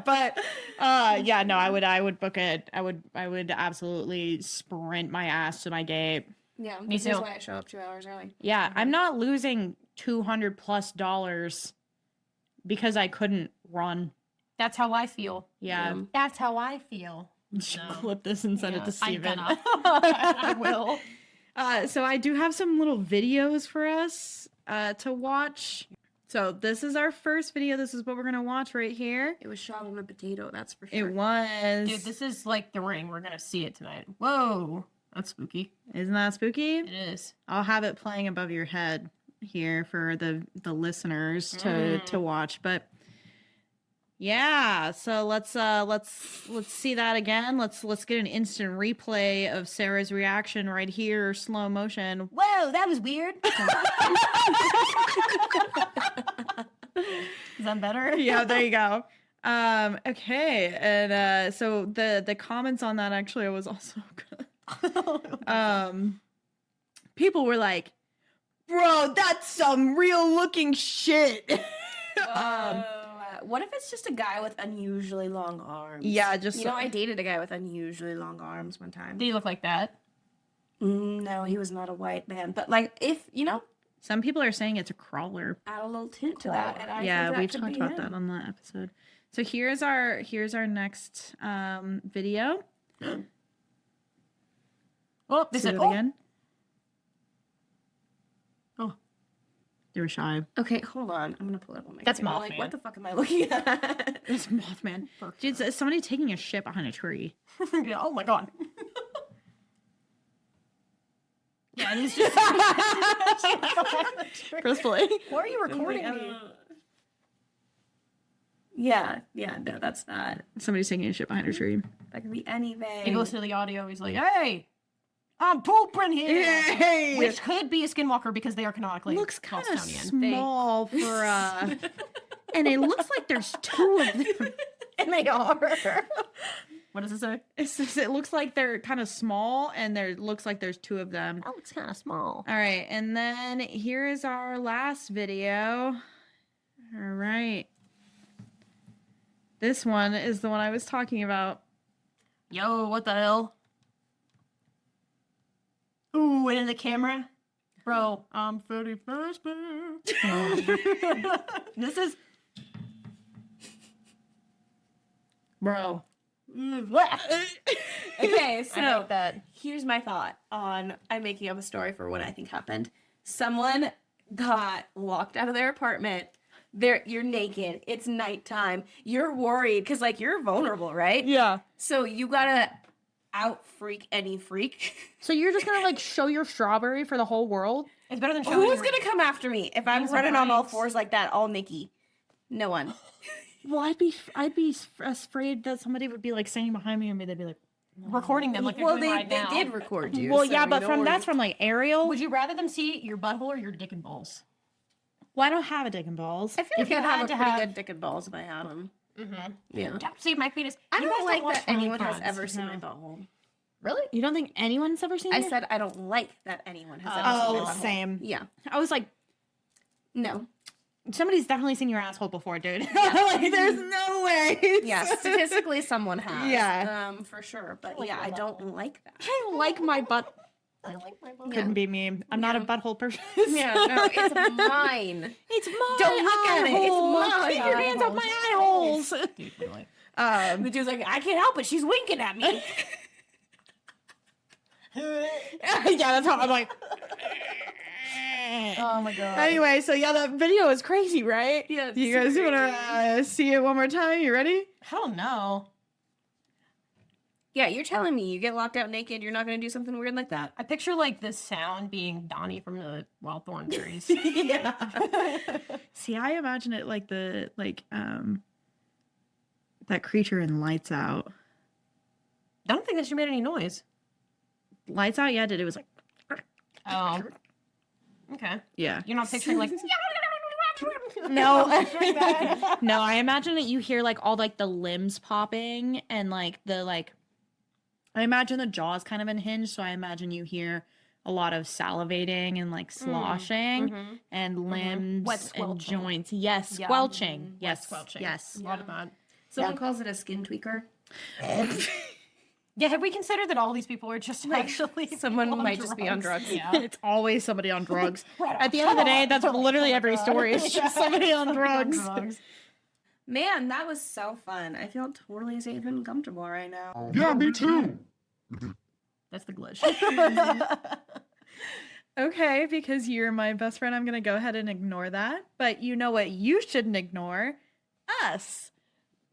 [SPEAKER 2] but yeah, no, I would book it. I would absolutely sprint my ass to my gate.
[SPEAKER 5] Yeah,
[SPEAKER 3] Me
[SPEAKER 5] this is
[SPEAKER 3] too.
[SPEAKER 5] why I show up 2 hours early.
[SPEAKER 2] Yeah, I'm not losing $200+ because I couldn't run.
[SPEAKER 3] That's how I feel.
[SPEAKER 2] Yeah,
[SPEAKER 3] That's how I feel.
[SPEAKER 2] clip this and send it to
[SPEAKER 3] I'm
[SPEAKER 2] Steven.
[SPEAKER 3] gonna. I will.
[SPEAKER 2] So I do have some little videos for us to watch. So this is our first video. This is what we're gonna watch right here.
[SPEAKER 5] It was shot on a potato, that's for sure.
[SPEAKER 2] It was.
[SPEAKER 3] Dude, this is like The Ring. We're gonna see it tonight. Whoa, that's spooky.
[SPEAKER 2] Isn't that spooky?
[SPEAKER 3] It is.
[SPEAKER 2] I'll have it playing above your head here for the listeners to watch. But yeah, so let's see that again. Let's get an instant replay of Sarah's reaction right here, slow motion.
[SPEAKER 3] Whoa, that was weird. Is that better?
[SPEAKER 2] Yeah, there you go. Okay, and so the comments on that actually was also good. People were like, "Bro, that's some real looking shit."
[SPEAKER 5] What if it's just a guy with unusually long arms?
[SPEAKER 2] Yeah, just
[SPEAKER 5] You know, I dated a guy with unusually long arms one time.
[SPEAKER 3] Do you look like that?
[SPEAKER 5] No, he was not a white man. But, like, if, you know,
[SPEAKER 2] some people are saying it's a crawler.
[SPEAKER 5] add a little tint to that. And I
[SPEAKER 2] Yeah,
[SPEAKER 5] think that
[SPEAKER 2] we've
[SPEAKER 5] could
[SPEAKER 2] talked
[SPEAKER 5] be
[SPEAKER 2] about
[SPEAKER 5] him.
[SPEAKER 2] that on the episode. So here's our next video.
[SPEAKER 3] Oh, they
[SPEAKER 2] See
[SPEAKER 3] said,
[SPEAKER 2] it
[SPEAKER 3] oh.
[SPEAKER 2] again.
[SPEAKER 3] Oh.
[SPEAKER 2] They were shy.
[SPEAKER 5] Okay, hold on. I'm going to pull it up on my
[SPEAKER 3] That's
[SPEAKER 5] camera. Like,
[SPEAKER 3] Mothman.
[SPEAKER 5] what the fuck am I looking at?
[SPEAKER 2] It's Mothman. Dude, it's somebody taking a shit behind a tree.
[SPEAKER 3] Yeah, oh my god. Yeah, and he's just
[SPEAKER 2] Crisply.
[SPEAKER 3] Why are you recording me?
[SPEAKER 5] Yeah, no, that's not.
[SPEAKER 2] Somebody's taking a shit behind a tree.
[SPEAKER 5] That could be anything.
[SPEAKER 3] He goes to the audio, he's like, hey, I'm pooping here.
[SPEAKER 2] Hey!
[SPEAKER 3] Which could be a skinwalker because they are canonically
[SPEAKER 2] Looks kind of
[SPEAKER 3] Bostonian.
[SPEAKER 2] small for and it looks like there's two of them.
[SPEAKER 3] And they are. What does it say?
[SPEAKER 2] It looks like they're kind of small, and there looks like there's two of them.
[SPEAKER 3] Oh, it's kind of small.
[SPEAKER 2] All right, and then here is our last video. All right. This one is the one I was talking about.
[SPEAKER 3] Yo, what the hell? Ooh, and in the camera. Bro, I'm 31st. This is... Bro.
[SPEAKER 5] Okay,
[SPEAKER 3] I
[SPEAKER 5] so
[SPEAKER 3] know that.
[SPEAKER 5] here's my thought on I'm making up a story for what I think happened. Someone got locked out of their apartment. You're naked. It's nighttime. You're worried because like you're vulnerable, right?
[SPEAKER 2] Yeah.
[SPEAKER 5] So you gotta out freak any freak.
[SPEAKER 2] So you're just gonna like show your strawberry for the whole world?
[SPEAKER 3] It's better than showing
[SPEAKER 5] Who's
[SPEAKER 3] your-
[SPEAKER 5] gonna come after me if I'm
[SPEAKER 3] Beans and
[SPEAKER 5] running on all
[SPEAKER 3] rice.
[SPEAKER 5] fours like that, all Nikki? No one.
[SPEAKER 2] Well, I'd be afraid that somebody would be like standing behind me and they'd be like,
[SPEAKER 3] recording them like they're
[SPEAKER 5] Well,
[SPEAKER 3] doing
[SPEAKER 5] they
[SPEAKER 3] right now.
[SPEAKER 5] did record you.
[SPEAKER 2] well,
[SPEAKER 5] so
[SPEAKER 2] yeah, but
[SPEAKER 5] don't
[SPEAKER 2] from
[SPEAKER 5] worry.
[SPEAKER 2] that's from like aerial.
[SPEAKER 3] Would you rather them see your butthole or your dick and balls?
[SPEAKER 2] Well, I don't have a dick and balls.
[SPEAKER 5] I feel like
[SPEAKER 3] if you
[SPEAKER 5] I'd
[SPEAKER 3] had
[SPEAKER 5] have a
[SPEAKER 3] to
[SPEAKER 5] pretty
[SPEAKER 3] have-
[SPEAKER 5] good dick and balls if I had them.
[SPEAKER 3] Mm-hmm.
[SPEAKER 5] Yeah.
[SPEAKER 3] See my penis.
[SPEAKER 5] I
[SPEAKER 3] You guys
[SPEAKER 5] don't like
[SPEAKER 3] watch
[SPEAKER 5] that
[SPEAKER 3] Family
[SPEAKER 5] anyone has
[SPEAKER 3] Friends.
[SPEAKER 5] ever seen my
[SPEAKER 2] No.
[SPEAKER 5] butthole.
[SPEAKER 3] Really?
[SPEAKER 2] You don't think anyone's ever seen
[SPEAKER 5] I
[SPEAKER 2] it?
[SPEAKER 5] said I don't like that anyone has ever seen
[SPEAKER 2] Oh,
[SPEAKER 5] my butthole.
[SPEAKER 2] same.
[SPEAKER 5] Yeah.
[SPEAKER 2] I was like,
[SPEAKER 5] No.
[SPEAKER 2] somebody's definitely seen your asshole before, dude. Like, there's no way.
[SPEAKER 5] Yeah, statistically someone has.
[SPEAKER 2] Yeah.
[SPEAKER 5] For sure. But
[SPEAKER 3] like
[SPEAKER 5] yeah,
[SPEAKER 3] my
[SPEAKER 5] I don't like that.
[SPEAKER 2] I like my butt.
[SPEAKER 3] I like my butthole.
[SPEAKER 2] Couldn't be me. I'm not a butthole person.
[SPEAKER 5] Yeah, no, it's mine.
[SPEAKER 2] It's mine.
[SPEAKER 5] Don't look at it. It's mine.
[SPEAKER 2] Keep your hands off my eye holes.
[SPEAKER 3] Dude, really.
[SPEAKER 5] The dude's like, I can't help it. She's winking at me.
[SPEAKER 2] Yeah, that's how I'm like.
[SPEAKER 3] Oh my god.
[SPEAKER 2] Anyway, so yeah, that video is crazy, right?
[SPEAKER 5] Yeah,
[SPEAKER 2] You guys want to see it one more time? You ready?
[SPEAKER 3] Hell no.
[SPEAKER 5] Yeah, you're telling me you get locked out naked, you're not going to do something weird like that.
[SPEAKER 3] I picture like the sound being Donnie from the Wild Thorn series.
[SPEAKER 5] Yeah.
[SPEAKER 2] See, I imagine it like that creature in Lights Out.
[SPEAKER 3] I don't think that she made any noise.
[SPEAKER 2] Lights Out, yeah, did it was like
[SPEAKER 3] Oh. Okay.
[SPEAKER 2] yeah.
[SPEAKER 3] You're not picturing like
[SPEAKER 2] No, no. I imagine that you hear like all like the limbs popping and like the like. I imagine the jaw's kind of unhinged, so I imagine you hear a lot of salivating and like sloshing and limbs
[SPEAKER 3] Wet
[SPEAKER 2] and
[SPEAKER 3] squelching.
[SPEAKER 2] joints. Yes,
[SPEAKER 3] Yeah.
[SPEAKER 2] squelching. Yes,
[SPEAKER 3] squelching.
[SPEAKER 2] yes.
[SPEAKER 3] a lot of that.
[SPEAKER 5] Someone calls it a skin tweaker.
[SPEAKER 3] Yeah, have we considered that all these people are just actually
[SPEAKER 5] someone
[SPEAKER 3] people on
[SPEAKER 5] might just be on drugs.
[SPEAKER 3] Yeah.
[SPEAKER 2] It's always somebody on drugs.
[SPEAKER 3] Right
[SPEAKER 2] At the
[SPEAKER 3] on.
[SPEAKER 2] end of the day, that's
[SPEAKER 3] Come on.
[SPEAKER 2] literally
[SPEAKER 3] Oh my
[SPEAKER 2] every
[SPEAKER 3] God.
[SPEAKER 2] story. It's just somebody on drugs.
[SPEAKER 5] Man, that was so fun. I feel totally safe and comfortable right now.
[SPEAKER 4] Yeah, me too.
[SPEAKER 3] That's the glitch.
[SPEAKER 2] Okay, because you're my best friend, I'm going to go ahead and ignore that. But you know what you shouldn't ignore? Us.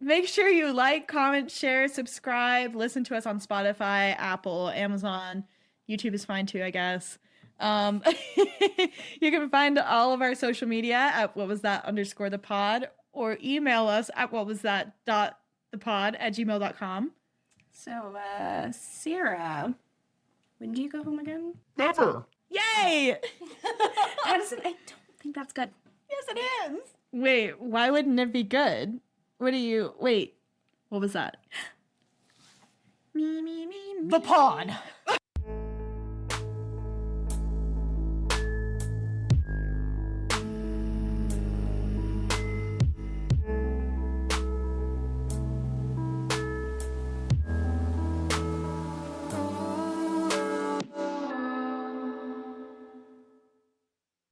[SPEAKER 2] Make sure you like, comment, share, subscribe, listen to us on Spotify, Apple, Amazon. YouTube is fine too, I guess. You can find all of our social media at _the_pod or email us at _thepod@gmail.com.
[SPEAKER 5] So, Sarah, when do you go home again?
[SPEAKER 4] Never.
[SPEAKER 2] Yay!
[SPEAKER 5] Addison, I don't think that's good.
[SPEAKER 2] Yes, it is. Wait, why wouldn't it be good? Wait, what was that?
[SPEAKER 3] The pod.